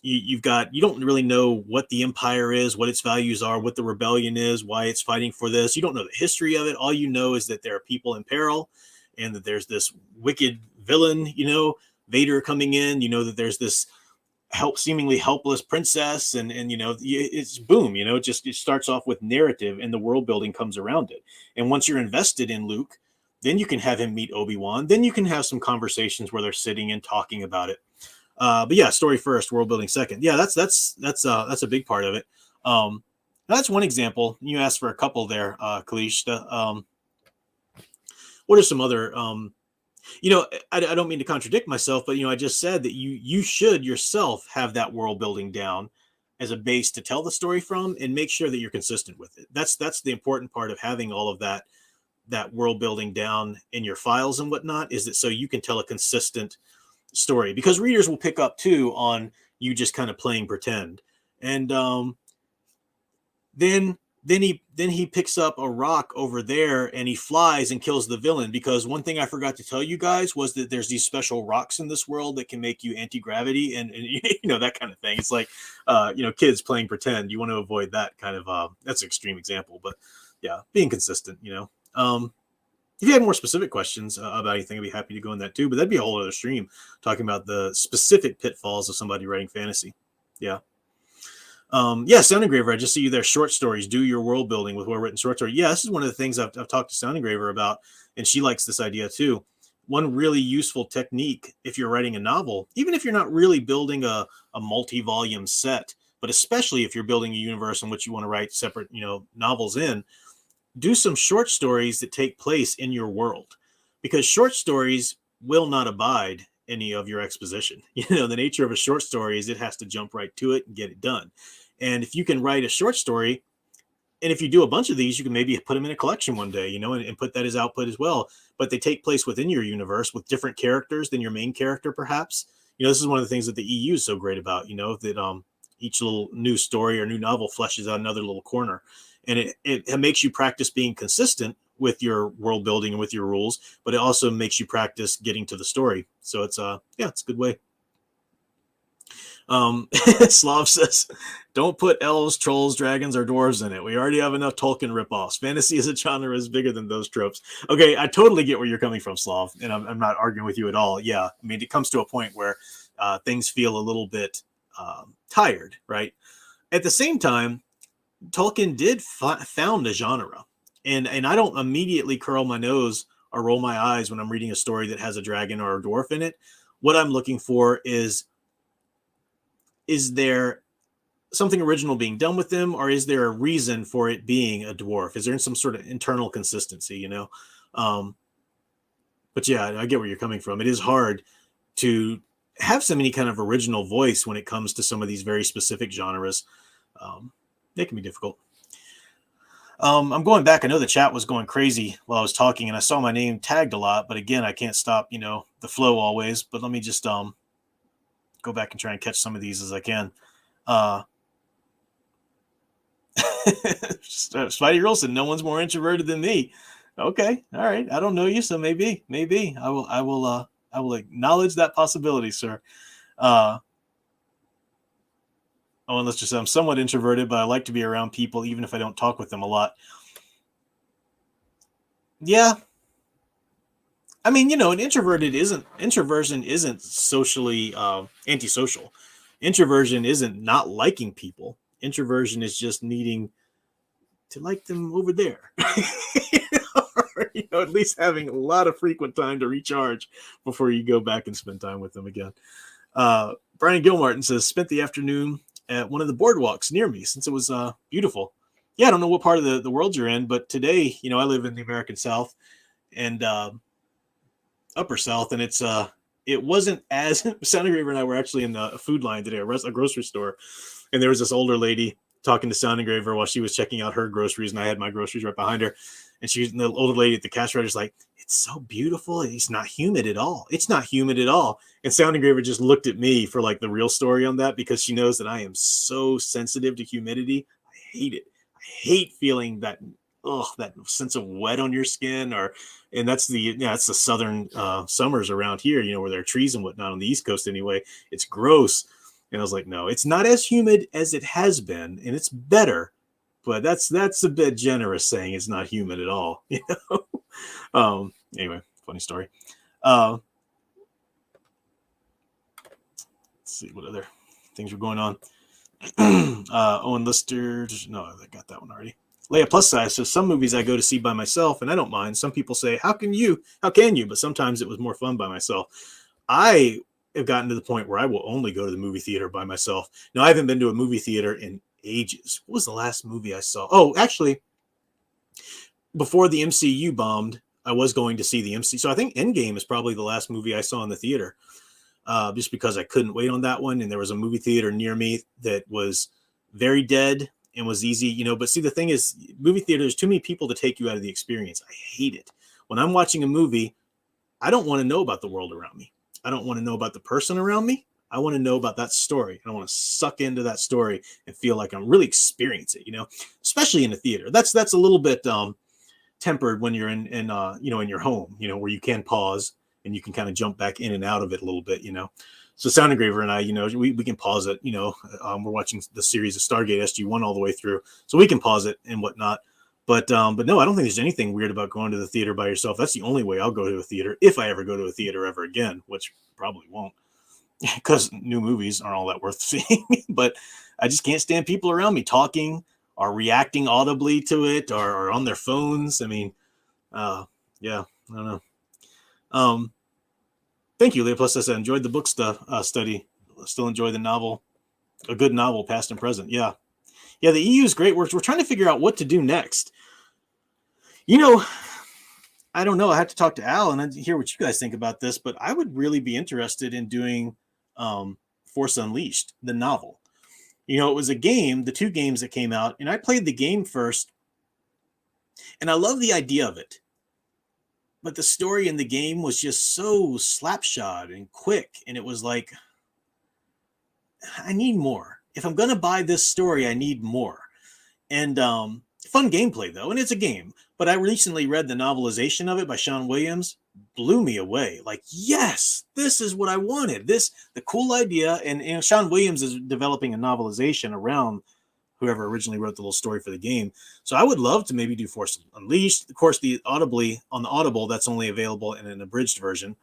you don't really know what the Empire is, what its values are, what the rebellion is, why it's fighting for this. You don't know the history of it. All you know is that there are people in peril, and that there's this wicked villain, Vader coming in. That there's this seemingly helpless princess, and it's boom. It starts off with narrative, and the world building comes around it. And once you're invested in Luke, then you can have him meet Obi-Wan. Then you can have some conversations where they're sitting and talking about it. But yeah, story first, world building second. Yeah, that's a big part of it. That's one example. You asked for a couple there, Kalista. What are some other? I don't mean to contradict myself, but I just said that you should yourself have that world building down as a base to tell the story from, and make sure that you're consistent with it. That's the important part of having all of that world building down in your files and whatnot, is that so you can tell a consistent story, because readers will pick up too on you just kind of playing pretend. And then he picks up a rock over there and he flies and kills the villain, because one thing I forgot to tell you guys was that there's these special rocks in this world that can make you anti-gravity and that kind of thing. It's like kids playing pretend. You want to avoid that kind of that's an extreme example, but yeah, being consistent. If you have more specific questions about anything, I'd be happy to go in that too. But that'd be a whole other stream talking about the specific pitfalls of somebody writing fantasy. Yeah. Sound Engraver, I just see you there. Short stories. Do your world building with well-written short story. Yeah, this is one of the things I've talked to Sound Engraver about, and she likes this idea too. One really useful technique if you're writing a novel, even if you're not really building a multi-volume set, but especially if you're building a universe in which you want to write separate, novels in, do some short stories that take place in your world, because short stories will not abide any of your exposition. The nature of a short story is it has to jump right to it and get it done. And if you can write a short story, and if you do a bunch of these, you can maybe put them in a collection one day, and put that as output as well. But they take place within your universe with different characters than your main character, perhaps. This is one of the things that the EU is so great about, that each little new story or new novel fleshes out another little corner. And it makes you practice being consistent with your world building and with your rules, but it also makes you practice getting to the story. So it's it's a good way. Slav says, don't put elves, trolls, dragons, or dwarves in it. We already have enough Tolkien ripoffs. Fantasy as a genre is bigger than those tropes. Okay, I totally get where you're coming from, Slav, and I'm not arguing with you at all. Yeah, I mean, it comes to a point where things feel a little bit tired, right? At the same time, Tolkien did found a genre, and I don't immediately curl my nose or roll my eyes when I'm reading a story that has a dragon or a dwarf in it. What I'm looking for is there something original being done with them, or is there a reason for it being a dwarf? Is there some sort of internal consistency, you know? But yeah, I get where you're coming from. It is hard to have some any kind of original voice when it comes to some of these very specific genres. It can be difficult. I'm going back. I know the chat was going crazy while I was talking, and I saw my name tagged a lot. But again, I can't stop, the flow always. But let me just go back and try and catch some of these as I can. Spidey Girl said, "No one's more introverted than me." Okay, all right. I don't know you, so maybe I will acknowledge that possibility, sir. And let's just say I'm somewhat introverted, but I like to be around people, even if I don't talk with them a lot. Yeah. I mean, an introversion isn't socially antisocial. Introversion isn't not liking people. Introversion is just needing to like them over there. At least having a lot of frequent time to recharge before you go back and spend time with them again. Brian Gilmartin says, spent the afternoon at one of the boardwalks near me since it was beautiful. Yeah, I don't know what part of the world you're in, but today, I live in the American South and Upper South, and it wasn't as Sound Engraver and I were actually in the food line today, a grocery store, and there was this older lady talking to Sound Engraver while she was checking out her groceries, and I had my groceries right behind her. And the older lady at the cash register is like, "It's so beautiful. It's not humid at all. It's not humid at all." And Sound Engraver just looked at me for like the real story on that, because she knows that I am so sensitive to humidity. I hate it. I hate feeling that sense of wet on your skin, and that's the southern summers around here, where there are trees and whatnot on the East Coast anyway. It's gross. And I was like, no, it's not as humid as it has been, and it's better. But that's a bit generous saying it's not humid at all. Anyway, funny story. Let's see what other things were going on. Owen Lister, no, I got that one already. Leia Plus Size says, some movies I go to see by myself, and I don't mind. Some people say, how can you? But sometimes it was more fun by myself. I have gotten to the point where I will only go to the movie theater by myself. Now, I haven't been to a movie theater in ages. What was the last movie I saw? Oh, actually, before the MCU bombed, I was going to see the MCU. So I think Endgame is probably the last movie I saw in the theater, just because I couldn't wait on that one. And there was a movie theater near me that was very dead and was easy, But see, the thing is, movie theater, there's too many people to take you out of the experience. I hate it. When I'm watching a movie, I don't want to know about the world around me. I don't want to know about the person around me. I want to know about that story. I want to suck into that story and feel like I'm really experiencing it, especially in the theater. That's a little bit tempered when you're in your home, where you can pause and you can kind of jump back in and out of it a little bit, So Sound Engraver and I, we can pause it, we're watching the series of Stargate SG-1 all the way through, so we can pause it and whatnot. But no, I don't think there's anything weird about going to the theater by yourself. That's the only way I'll go to a theater, if I ever go to a theater ever again, which probably won't, because new movies aren't all that worth seeing. But I just can't stand people around me talking or reacting audibly to it or on their phones. I mean, yeah, I don't know. Thank you, Leah. Plus, I enjoyed the book study. Still enjoy the novel. A good novel, past and present. Yeah. Yeah, the EU is great. We're trying to figure out what to do next. I don't know. I have to talk to Al and hear what you guys think about this, but I would really be interested in doing Force Unleashed, the novel. It was a game, the 2 games that came out, and I played the game first, and I love the idea of it. But the story in the game was just so slapshod and quick, and it was like, I need more. If I'm going to buy this story, I need more. And fun gameplay, though, and it's a game. But I recently read the novelization of it by Sean Williams. Blew me away. Like, yes, this is what I wanted. The cool idea. And Sean Williams is developing a novelization around whoever originally wrote the little story for the game. So I would love to maybe do Force Unleashed. Of course, on the Audible, that's only available in an abridged version.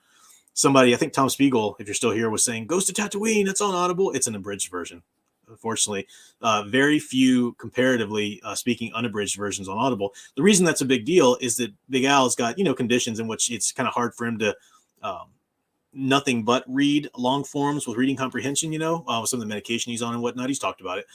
somebody, I think Tom Spiegel, if you're still here, was saying Ghost of Tatooine. That's on Audible. It's an abridged version. Unfortunately, very few, comparatively speaking, unabridged versions on Audible. The reason that's a big deal is that Big Al's got, conditions in which it's kind of hard for him to nothing but read long forms with reading comprehension, with some of the medication he's on and whatnot. He's talked about it.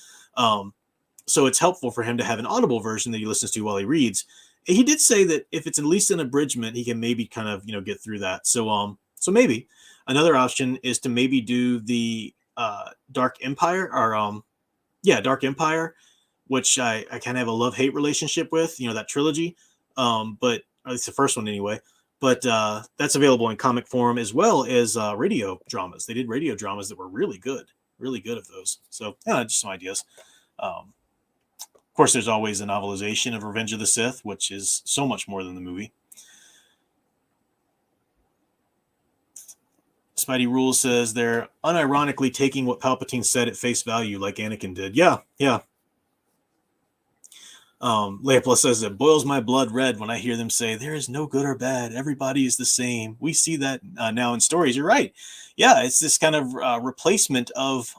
So it's helpful for him to have an Audible version that he listens to while he reads. He did say that if it's at least an abridgment, he can maybe kind of, get through that. So maybe another option is to maybe do the Dark Empire Dark Empire, which I kind of have a love-hate relationship with, that trilogy. But it's the first one anyway. But that's available in comic form as well as radio dramas. They did radio dramas that were really good of those. So yeah, just some ideas. Of course, there's always a novelization of Revenge of the Sith, which is so much more than the movie. Spidey Rules says they're unironically taking what Palpatine said at face value, like Anakin did. Yeah. Leia Plus says it boils my blood red when I hear them say there is no good or bad. Everybody is the same. We see that now in stories. You're right. Yeah, it's this kind of replacement of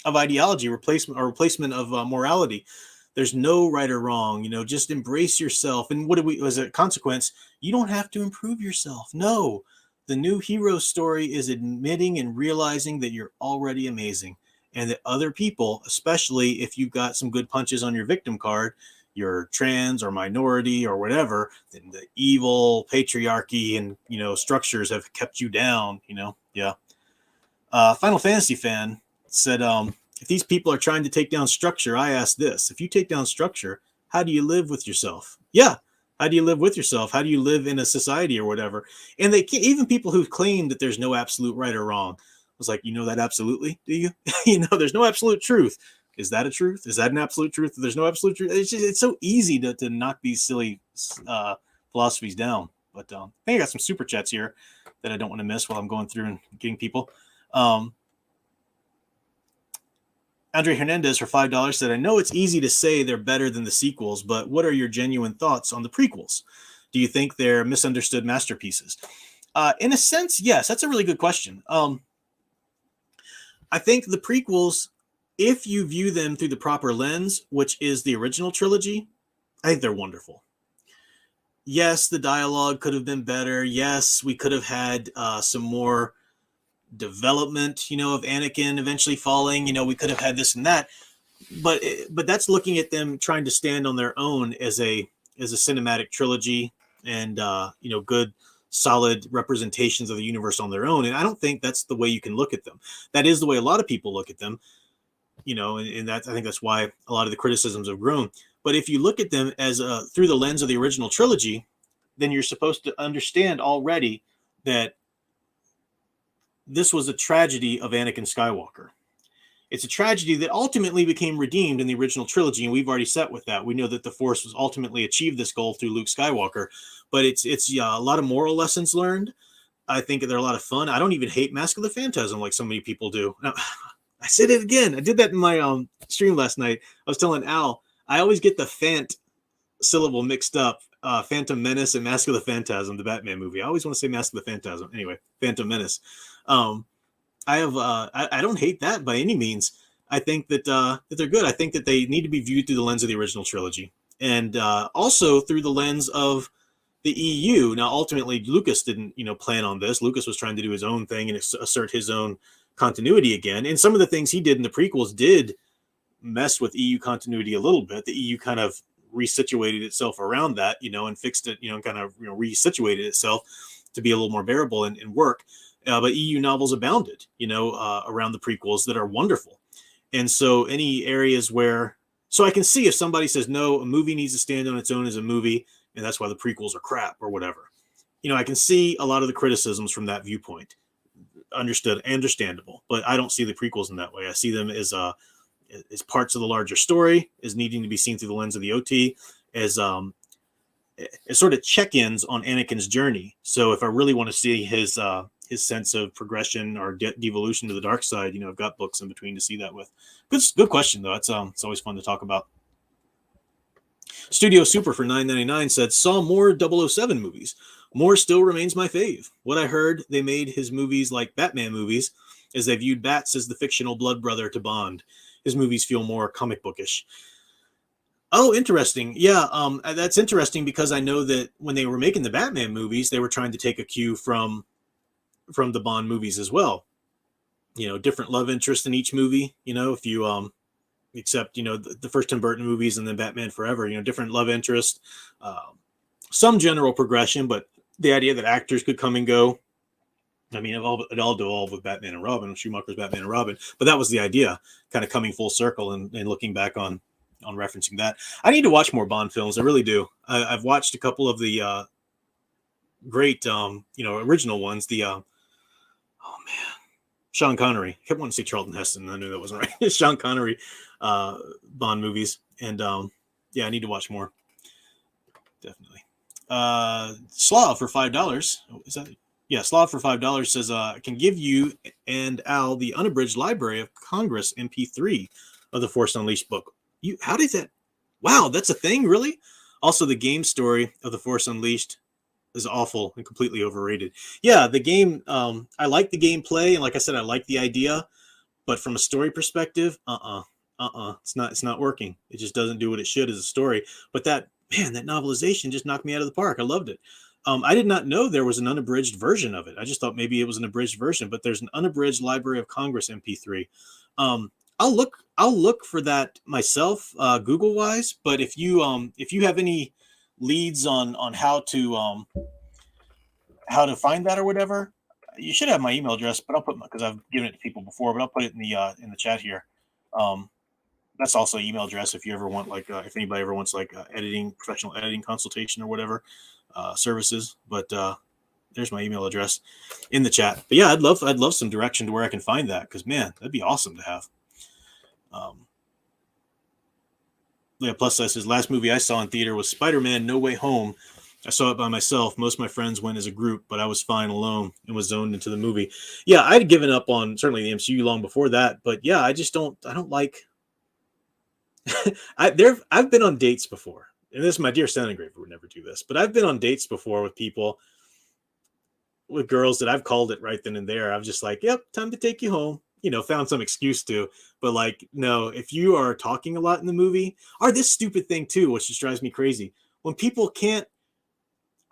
ideology, replacement of morality. There's no right or wrong. Just embrace yourself. And as a consequence, you don't have to improve yourself. No. The new hero story is admitting and realizing that you're already amazing and that other people, especially if you've got some good punches on your victim card, you're trans or minority or whatever, then the evil patriarchy and, structures have kept you down, Yeah. Final Fantasy fan said, if these people are trying to take down structure, I ask this. If you take down structure, how do you live with yourself? Yeah. How do you live with yourself? How do you live in a society or whatever? And they can't, even people who claim that there's no absolute right or wrong. I was like, that absolutely? Do you? There's no absolute truth. Is that a truth? Is that an absolute truth? There's no absolute truth. It's so easy to knock these silly philosophies down. But I think I got some super chats here that I don't want to miss while I'm going through and getting people. Andre Hernandez for $5 said, I know it's easy to say they're better than the sequels, but what are your genuine thoughts on the prequels? Do you think they're misunderstood masterpieces? In a sense, yes. That's a really good question. I think the prequels, if you view them through the proper lens, which is the original trilogy, I think they're wonderful. Yes, the dialogue could have been better. Yes, we could have had some more development, of Anakin eventually falling. We could have had this and that, but that's looking at them trying to stand on their own as a cinematic trilogy and good solid representations of the universe on their own. And I don't think that's the way you can look at them. That is the way a lot of people look at them, and that I think that's why a lot of the criticisms have grown. But if you look at them as through the lens of the original trilogy, then you're supposed to understand already that this was a tragedy of Anakin Skywalker. It's a tragedy that ultimately became redeemed in the original trilogy, and we've already set with that. We know that the Force was ultimately achieved this goal through Luke Skywalker, but it's a lot of moral lessons learned. I think they're a lot of fun. I don't even hate Mask of the Phantasm like so many people do. Now, I said it again. I did that in my stream last night. I was telling Al, I always get the "fant" syllable mixed up. Phantom Menace and Mask of the Phantasm, the Batman movie. I always want to say Mask of the Phantasm. Anyway, Phantom Menace. I don't hate that by any means. I think that they're good. I think that they need to be viewed through the lens of the original trilogy, and also through the lens of the EU. Now, ultimately, Lucas didn't, plan on this. Lucas was trying to do his own thing and assert his own continuity again. And some of the things he did in the prequels did mess with EU continuity a little bit. The EU kind of resituated itself around that, and fixed it, kind of resituated itself to be a little more bearable and work. But EU novels abounded, around the prequels that are wonderful. And so any areas where, so I can see if somebody says, no, a movie needs to stand on its own as a movie, and that's why the prequels are crap or whatever. I can see a lot of the criticisms from that viewpoint. Understandable. But I don't see the prequels in that way. I see them as parts of the larger story, as needing to be seen through the lens of the OT, as sort of check-ins on Anakin's journey. So if I really want to see his sense of progression or devolution to the dark side, I've got books in between to see that with. Good question though. It's always fun to talk about. Studio Super for $9.99 said, saw more 007 movies. More still remains my fave. What I heard, they made his movies like Batman movies, as they viewed Bats as the fictional blood brother to Bond. His movies feel more comic bookish. Oh, interesting. Yeah, that's interesting because I know that when they were making the Batman movies, they were trying to take a cue from the Bond movies as well. You know, different love interest in each movie. You know, if you except the first Tim Burton movies and then Batman Forever. You know, different love interest, some general progression, but the idea that actors could come and go. I mean, it all devolved with Batman and Robin, Schumacher's Batman and Robin, but that was the idea, kind of coming full circle and looking back on referencing that. I need to watch more Bond films. I really do. I've watched a couple of the great, original ones. The oh man, Sean Connery. I kept wanting to say Charlton Heston. I knew that wasn't right. Sean Connery Bond movies, and yeah, I need to watch more. Definitely. Slav for $5. Is that? Yeah, Slav for $5 says, I can give you and Al the unabridged Library of Congress MP3 of the Force Unleashed book. How did that? Wow, that's a thing, really? Also, the game story of the Force Unleashed is awful and completely overrated. Yeah, the game, I like the gameplay, and like I said, I like the idea, but from a story perspective, it's not working. It just doesn't do what it should as a story. But that novelization just knocked me out of the park. I loved it. I did not know there was an unabridged version of it. I just thought maybe it was an abridged version, but there's an unabridged Library of Congress MP3. I'll look for that myself, Google wise. But if you have any leads on how to find that or whatever, you should have my email address. But I'll put because I've given it to people before. But I'll put it in the chat here. That's also an email address if you ever want if anybody ever wants professional editing consultation or whatever services. But there's my email address in the chat. But yeah, I'd love some direction to where I can find that because man, that'd be awesome to have. Yeah, plus size says last movie I saw in theater was Spider-Man No Way Home. I saw it by myself. Most of my friends went as a group, but I was fine alone and was zoned into the movie. Yeah, I'd given up on certainly the MCU long before that, but yeah, I don't like I've been on dates before. And this my dear sound engraver would never do this, but I've been on dates before with people with girls that I've called it right then and there. I'm just like, yep, time to take you home. Found some excuse to, but no, if you are talking a lot in the movie, or this stupid thing too, which just drives me crazy, when people can't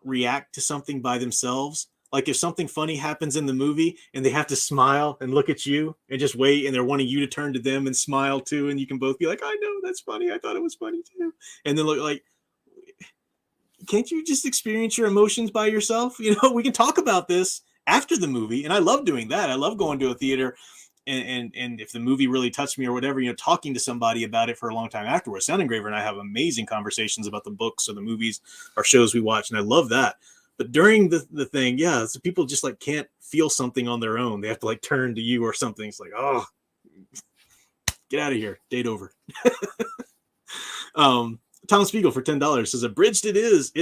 react to something by themselves, like if something funny happens in the movie and they have to smile and look at you and just wait, and they're wanting you to turn to them and smile too, and you can both be like, I know that's funny, I thought it was funny too, and then look like, can't you just experience your emotions by yourself? We can talk about this after the movie, and I love doing that. I love going to a theater and if the movie really touched me or whatever, talking to somebody about it for a long time afterwards. Sound Engraver and I have amazing conversations about the books or the movies or shows we watch, and I love that. But during the thing, yeah, so people just can't feel something on their own. They have to turn to you or something. It's like, oh, get out of here. Date over. Tom Spiegel for $10 says, abridged is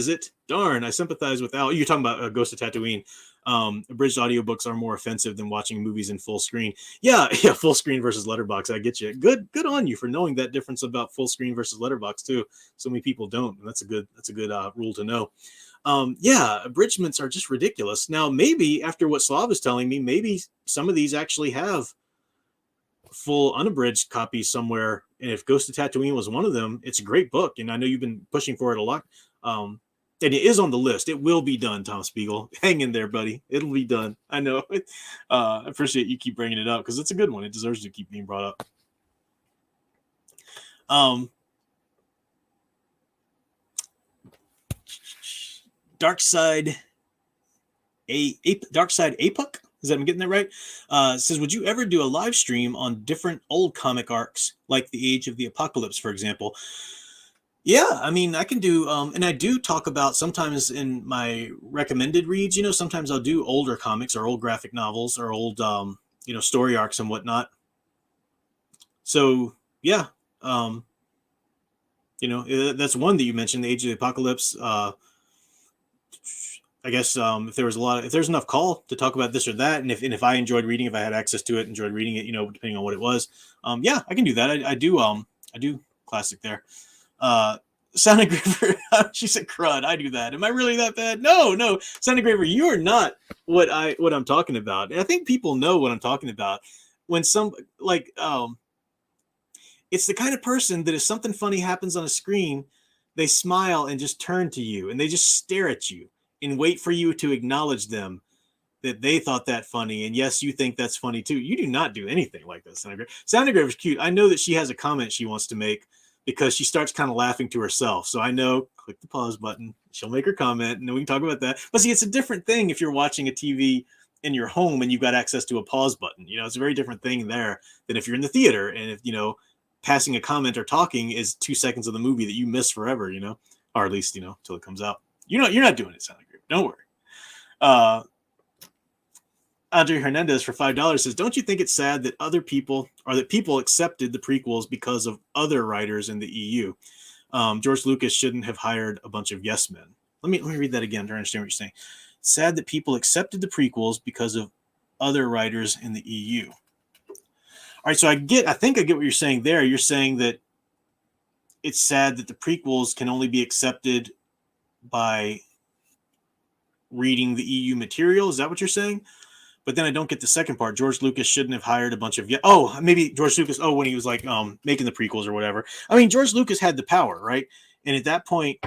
it? Darn, I sympathize with Al. You're talking about Ghost of Tatooine. Abridged audiobooks are more offensive than watching movies in full screen. Yeah, full screen versus letterbox. I get you. Good on you for knowing that difference about full screen versus letterbox too. So many people don't, and that's a good rule to know. Yeah, abridgments are just ridiculous. Now, maybe after what Slav is telling me, maybe some of these actually have full unabridged copies somewhere. And if Ghost of Tatooine was one of them, it's a great book. And I know you've been pushing for it a lot. And it is on the list. It will be done, Tom Spiegel. Hang in there, buddy. It'll be done. I know. I appreciate you keep bringing it up because it's a good one. It deserves to keep being brought up. Dark Side APUC? Is that I'm getting that right? Says, would you ever do a live stream on different old comic arcs, like the Age of the Apocalypse, for example? Yeah, I mean, I can do, and I do talk about sometimes in my recommended reads, sometimes I'll do older comics or old graphic novels or old, story arcs and whatnot. So, yeah, that's one that you mentioned, the Age of the Apocalypse. I guess if there's enough call to talk about this or that, and if I enjoyed reading, if I had access to it, enjoyed reading it, depending on what it was, yeah, I can do that. I do classic there. Sound engraver. She said crud. I do that. Am I really that bad? No. Sound engraver, you are not what I'm talking about. And I think people know what I'm talking about. When some like it's the kind of person that if something funny happens on a screen, they smile and just turn to you and they just stare at you and wait for you to acknowledge them that they thought that funny. And yes, you think that's funny too. You do not do anything like that, Sound engraver. Sound engraver is cute. I know that she has a comment she wants to make because she starts kind of laughing to herself. So I know, click the pause button. She'll make her comment and then we can talk about that. But see, it's a different thing if you're watching a TV in your home and you've got access to a pause button. It's a very different thing there than if you're in the theater and if, passing a comment or talking is 2 seconds of the movie that you miss forever, or at least, till it comes out. You're not doing it, Sound engraver. Don't worry. Andre Hernandez for $5 says, don't you think it's sad that other people or that people accepted the prequels because of other writers in the EU? George Lucas shouldn't have hired a bunch of yes men. Let me read that again to understand what you're saying. It's sad that people accepted the prequels because of other writers in the EU. All right, so I think I get what you're saying there. You're saying that it's sad that the prequels can only be accepted by reading the EU material. Is that what you're saying? But then I don't get the second part. George Lucas shouldn't have hired a bunch of maybe George Lucas. Oh, when he was like making the prequels or whatever. I mean, George Lucas had the power, right? And at that point,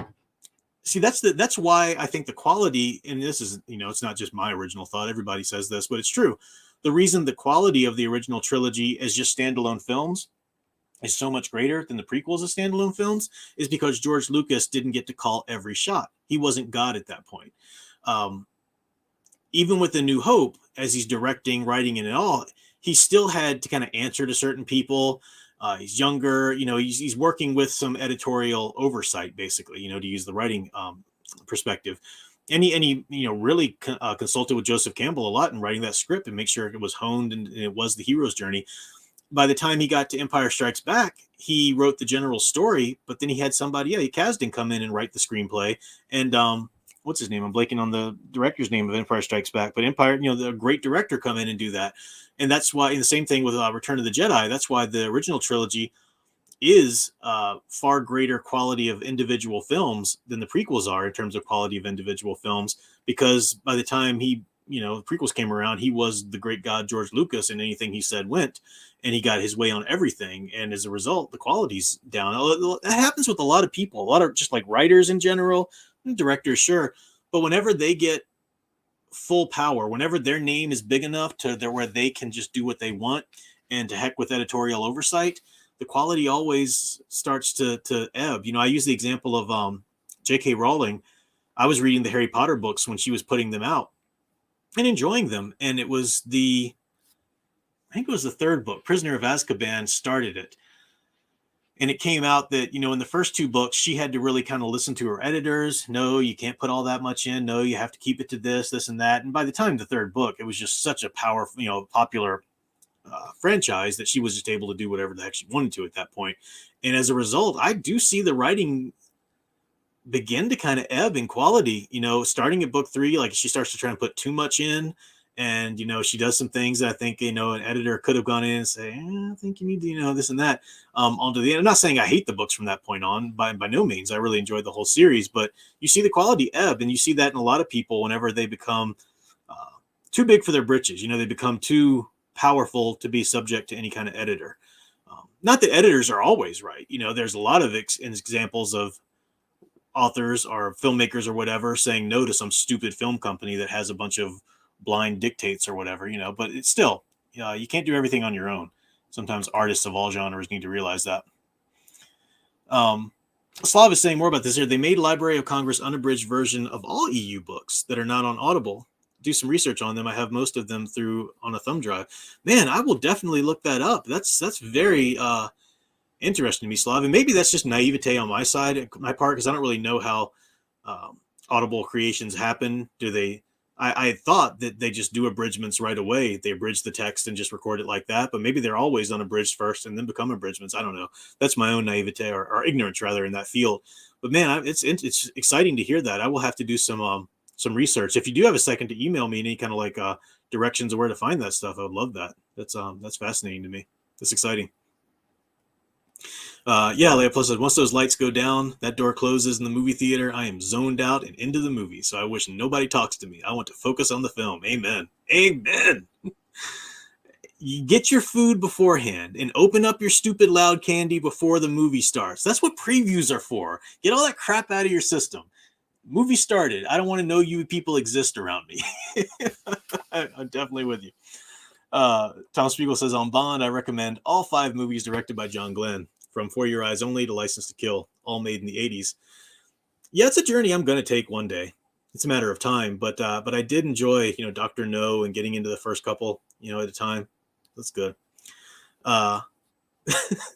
see, that's why I think the quality. And this is it's not just my original thought. Everybody says this, but it's true. The reason the quality of the original trilogy as just standalone films is so much greater than the prequels as standalone films is because George Lucas didn't get to call every shot. He wasn't God at that point. Even with A New Hope, as he's directing, writing, and all, he still had to kind of answer to certain people. He's younger, he's working with some editorial oversight, basically, to use the writing perspective. And he really consulted with Joseph Campbell a lot in writing that script and make sure it was honed and it was the hero's journey. By the time he got to Empire Strikes Back, he wrote the general story, but then he had somebody, Kasdan, come in and write the screenplay. And what's his name? I'm blanking on the director's name of Empire Strikes Back, but Empire, the great director come in and do that. And that's why, and the same thing with Return of the Jedi, that's why the original trilogy is far greater quality of individual films than the prequels are in terms of quality of individual films, because by the time the prequels came around, he was the great god George Lucas, and anything he said went, and he got his way on everything. And as a result, the quality's down. That happens with a lot of people, a lot of just like writers in general, directors, sure. But whenever they get full power, whenever their name is big enough to where they can just do what they want and to heck with editorial oversight, the quality always starts to ebb. I use the example of J.K. Rowling. I was reading the Harry Potter books when she was putting them out and enjoying them. And it was I think it was the third book, Prisoner of Azkaban, started it. And it came out that, in the first two books, she had to really kind of listen to her editors. No, you can't put all that much in. No, you have to keep it to this, and that. And by the time the third book, it was just such a powerful, popular franchise that she was just able to do whatever the heck she wanted to at that point. And as a result, I do see the writing begin to kind of ebb in quality, starting at book 3, like she starts to try and put too much in. And, she does some things that I think, an editor could have gone in and say, I think you need to, this and that onto the end. I'm not saying I hate the books from that point on, by no means. I really enjoyed the whole series, but you see the quality ebb, and you see that in a lot of people whenever they become too big for their britches. They become too powerful to be subject to any kind of editor. Not that editors are always right. There's a lot of examples of authors or filmmakers or whatever saying no to some stupid film company that has a bunch of blind dictates or whatever, but it's still, you can't do everything on your own. Sometimes artists of all genres need to realize that. Slav is saying more about this here. They made Library of Congress unabridged version of all EU books that are not on Audible. Do some research on them. I have most of them on a thumb drive. Man, I will definitely look that up. That's very interesting to me, Slav. And maybe that's just naivete on my part, because I don't really know how Audible creations happen. I thought that they just do abridgments right away. They abridge the text and just record it like that. But maybe they're always unabridged first and then become abridgments. I don't know. That's my own naivete or ignorance, rather, in that field. But man, it's exciting to hear that. I will have to do some research. If you do have a second to email me any kind of like directions of where to find that stuff, I would love that. That's fascinating to me. That's exciting. Yeah, Leia Plus says, once those lights go down, that door closes in the movie theater, I am zoned out and into the movie. So I wish nobody talks to me. I want to focus on the film. Amen. Amen. You get your food beforehand and open up your stupid loud candy before the movie starts. That's what previews are for. Get all that crap out of your system. Movie started. I don't want to know you people exist around me. I'm definitely with you. Tom Spiegel says, on Bond, I recommend all 5 movies directed by John Glenn, from For Your Eyes Only to License to Kill, all made in the 80s. Yeah, it's a journey I'm going to take one day. It's a matter of time, but I did enjoy, Dr. No and getting into the first couple, at a time. That's good.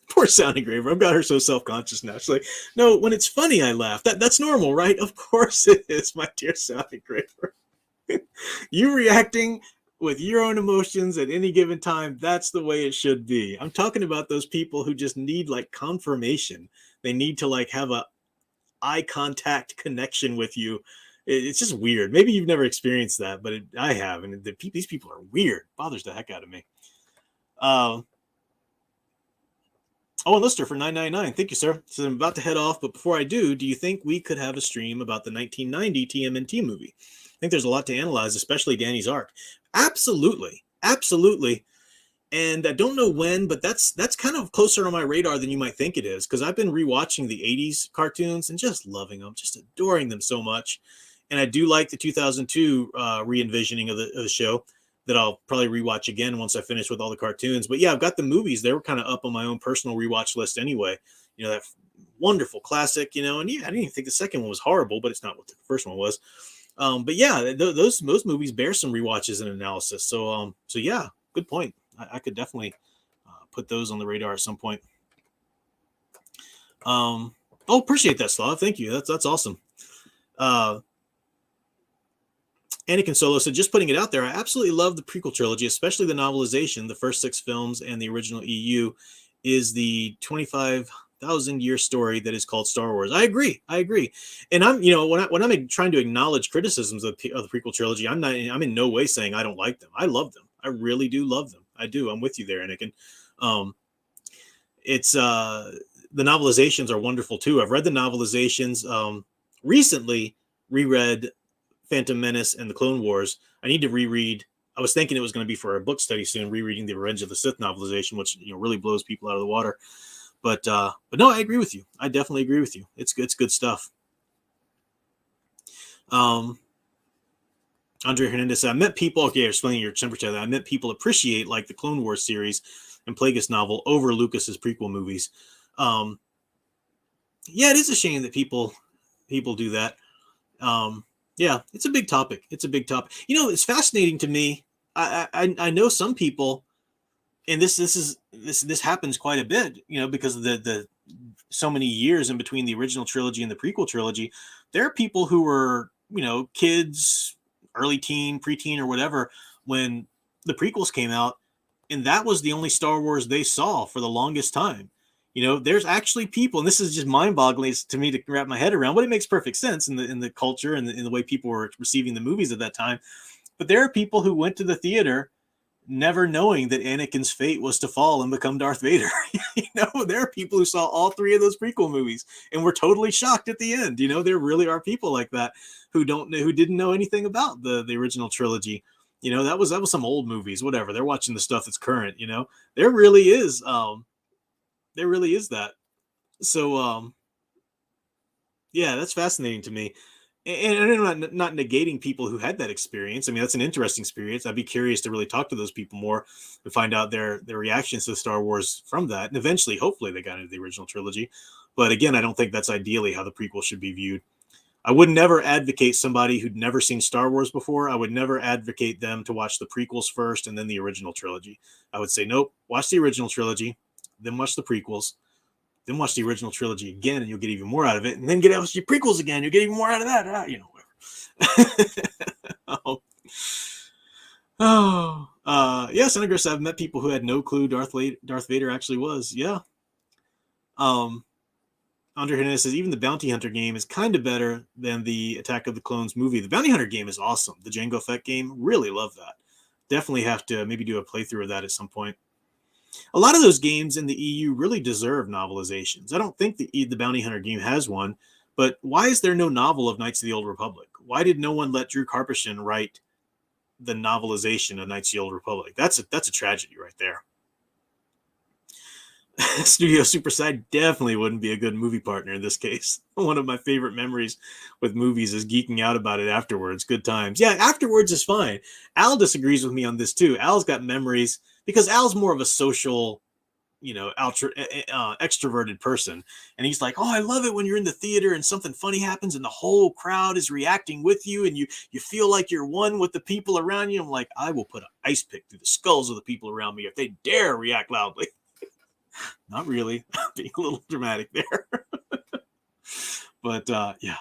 Poor Sound Engraver. I've got her so self-conscious now. She's like, no, when it's funny, I laugh. That's normal, right? Of course it is, my dear Sound Engraver. You reacting with your own emotions at any given time, that's the way it should be. I'm talking about those people who just need like confirmation. They need to like have a eye contact connection with you. It's just weird. Maybe you've never experienced that, but I have. And these people are weird. It bothers the heck out of me. Oh, and Lister for $9.99. Thank you, sir. So I'm about to head off, but before I do you think we could have a stream about the 1990 TMNT movie? I think there's a lot to analyze, especially Danny's arc. Absolutely. Absolutely. And I don't know when, but that's kind of closer on my radar than you might think it is, because I've been rewatching the 80s cartoons and just loving them, just adoring them so much. And I do like the 2002 re-envisioning of the show that I'll probably rewatch again once I finish with all the cartoons. But yeah, I've got the movies. They were kind of up on my own personal rewatch list anyway. That wonderful classic, and yeah, I didn't even think the second one was horrible, but it's not what the first one was. But yeah, those movies bear some rewatches and analysis. So yeah, good point. I could definitely put those on the radar at some point. Appreciate that, Slav. Thank you. That's awesome. Anakin Solo said, just putting it out there, I absolutely love the prequel trilogy, especially the novelization. The first 6 films and the original EU is the 25,000-year story that is called Star Wars. I agree. And I'm, when I'm trying to acknowledge criticisms of the prequel trilogy, I'm in no way saying I don't like them. I love them. I really do love them. I do. I'm with you there, Anakin. It's the novelizations are wonderful too. I've read the novelizations. Recently reread Phantom Menace and the Clone Wars. I need to reread. I was thinking it was going to be for a book study soon, rereading the Revenge of the Sith novelization, which really blows people out of the water. But no, I agree with you. I definitely agree with you. It's good stuff. Andre Hernandez said, I met people. Okay, explaining your temperature. I met people appreciate like the Clone Wars series and Plagueis novel over Lucas's prequel movies. Yeah, it is a shame that people do that. Yeah, it's a big topic. It's fascinating to me. I know some people, and this happens quite a bit, because of the so many years in between the original trilogy and the prequel trilogy. There are people who were, kids, early teen, preteen, or whatever, when the prequels came out, and that was the only Star Wars they saw for the longest time. There's actually people, and this is just mind-boggling to me to wrap my head around, but it makes perfect sense in the culture and in the way people were receiving the movies at that time. But there are people who went to the theater never knowing that Anakin's fate was to fall and become Darth Vader. There are people who saw all 3 of those prequel movies and were totally shocked at the end. There really are people like that who didn't know anything about the original trilogy. That was some old movies, whatever. They're watching the stuff that's current. There really is that. So yeah, that's fascinating to me. And I'm not negating people who had that experience. I mean, that's an interesting experience. I'd be curious to really talk to those people more and find out their reactions to Star Wars from that. And eventually, hopefully, they got into the original trilogy. But again, I don't think that's ideally how the prequel should be viewed. I would never advocate somebody who'd never seen Star Wars before. I would never advocate them to watch the prequels first and then the original trilogy. I would say, nope, watch the original trilogy, then watch the prequels, then watch the original trilogy again, and you'll get even more out of it. And then get out your prequels again, you'll get even more out of that. Whatever. Yeah, Senator, I've met people who had no clue Darth Vader actually was. Yeah. Andre Hernandez says, even the Bounty Hunter game is kind of better than the Attack of the Clones movie. The Bounty Hunter game is awesome. The Jango Fett game, really love that. Definitely have to maybe do a playthrough of that at some point. A lot of those games in the EU really deserve novelizations. I don't think the Bounty Hunter game has one, but why is there no novel of Knights of the Old Republic? Why did no one let Drew Karpyshyn write the novelization of Knights of the Old Republic? That's a tragedy right there. Studio Superside definitely wouldn't be a good movie partner in this case. One of my favorite memories with movies is geeking out about it afterwards. Good times. Yeah, afterwards is fine. Al disagrees with me on this too. Al's got memories because Al's more of a social, extroverted person. And he's like, oh, I love it when you're in the theater and something funny happens and the whole crowd is reacting with you and you feel like you're one with the people around you. I'm like, I will put an ice pick through the skulls of the people around me if they dare react loudly. Not really. Being a little dramatic there. But yeah.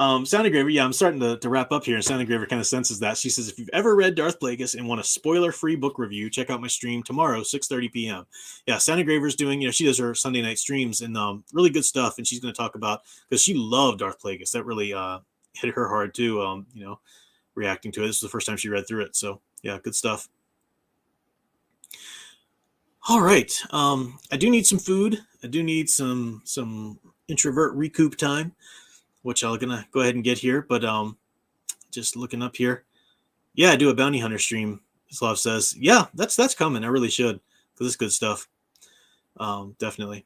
Sound Engraver, yeah, I'm starting to wrap up here, and Sound Engraver kind of senses that. She says, if you've ever read Darth Plagueis and want a spoiler-free book review, check out my stream tomorrow, 6:30 p.m. Yeah, Sound Engraver's doing, she does her Sunday night streams, and really good stuff, and she's going to talk about, because she loved Darth Plagueis. That really hit her hard, too, reacting to it. This was the first time she read through it, so yeah, good stuff. All right. I do need some food. I do need some introvert recoup time, which I'm gonna go ahead and get here. But just looking up here, yeah, I do a bounty hunter stream. Slav says, yeah, that's coming. I really should, because it's good stuff. Definitely.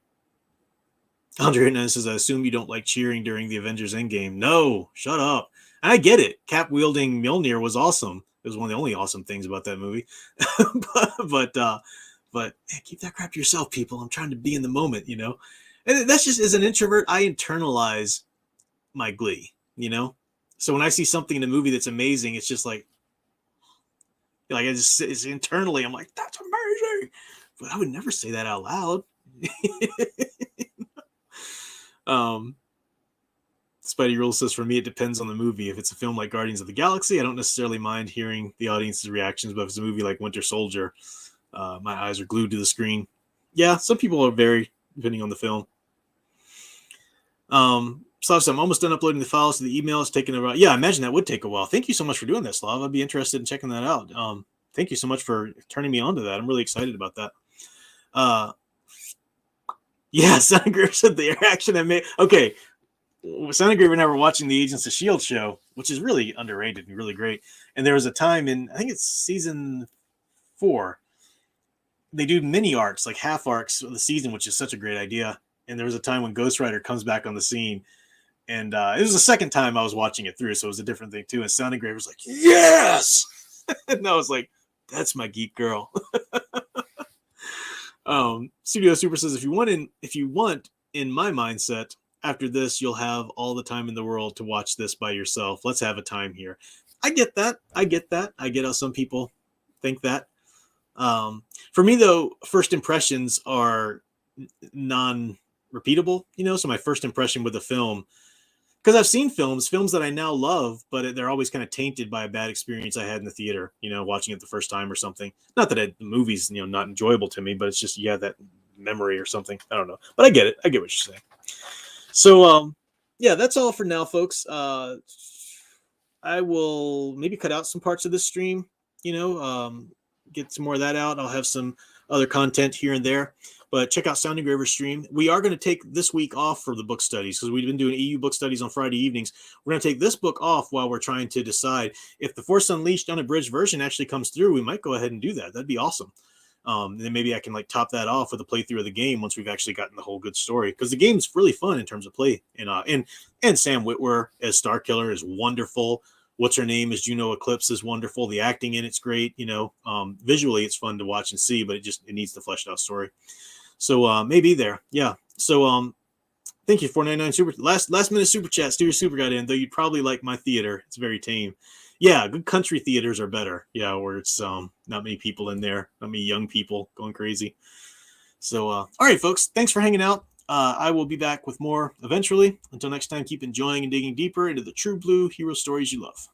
Andre Hernandez says, I assume you don't like cheering during the Avengers Endgame. No, shut up. I get it. Cap wielding Mjolnir was awesome. It was one of the only awesome things about that movie. But man, keep that crap to yourself, people. I'm trying to be in the moment, And that's just, as an introvert, I internalize my glee, So when I see something in a movie that's amazing, it's just like it's internally, I'm like, that's amazing. But I would never say that out loud. Spidey Rule says, for me, it depends on the movie. If it's a film like Guardians of the Galaxy, I don't necessarily mind hearing the audience's reactions, but if it's a movie like Winter Soldier, my eyes are glued to the screen. Yeah, some people are very, depending on the film. Slav, I'm almost done uploading the files to the email. It's taking a while. Yeah, I imagine that would take a while. Thank you so much for doing that, Slav. I'd be interested in checking that out. Thank you so much for turning me on to that. I'm really excited about that. Yeah, Sonograver said the reaction I made. Okay, Sonograver and I were watching the Agents of S.H.I.E.L.D. show, which is really underrated and really great. And there was a time in, I think it's season 4, they do mini arcs, like half arcs of the season, which is such a great idea. And there was a time when Ghost Rider comes back on the scene. And it was the second time I was watching it through, so it was a different thing too. And Sound Engraver was like, yes! And I was like, that's my geek girl. Studio Super says, if you want, in my mindset, after this, you'll have all the time in the world to watch this by yourself. Let's have a time here. I get that. I get how some people think that. For me, though, first impressions are non-repeatable, so my first impression with a film, because I've seen films that I now love, but they're always kind of tainted by a bad experience I had in the theater, watching it the first time or something. Not that the movie's, not enjoyable to me, but it's just, you have that memory or something. I don't know, but I get it. I get what you're saying. So, yeah, that's all for now, folks. I will maybe cut out some parts of this stream, get some more of that out. I'll have some other content here and there, but check out Sound Engraver's stream. We are going to take this week off for the book studies because we've been doing EU book studies on Friday evenings. We're going to take this book off while we're trying to decide if the Force Unleashed unabridged version actually comes through. We might go ahead and do that. That'd be awesome. Then maybe I can top that off with a playthrough of the game once we've actually gotten the whole good story, because the game's really fun in terms of play. And Sam Witwer as Starkiller is wonderful. What's her name as Juno Eclipse is wonderful. The acting in it's great. Visually it's fun to watch and see, but it needs the fleshed out story. So maybe there. Yeah. So thank you, 499 super last minute super chat. Stu Super got in, though you'd probably like my theater. It's very tame. Yeah, good country theaters are better. Yeah, where it's not many people in there, not many young people going crazy. So all right, folks, thanks for hanging out. I will be back with more eventually. Until next time, keep enjoying and digging deeper into the true blue hero stories you love.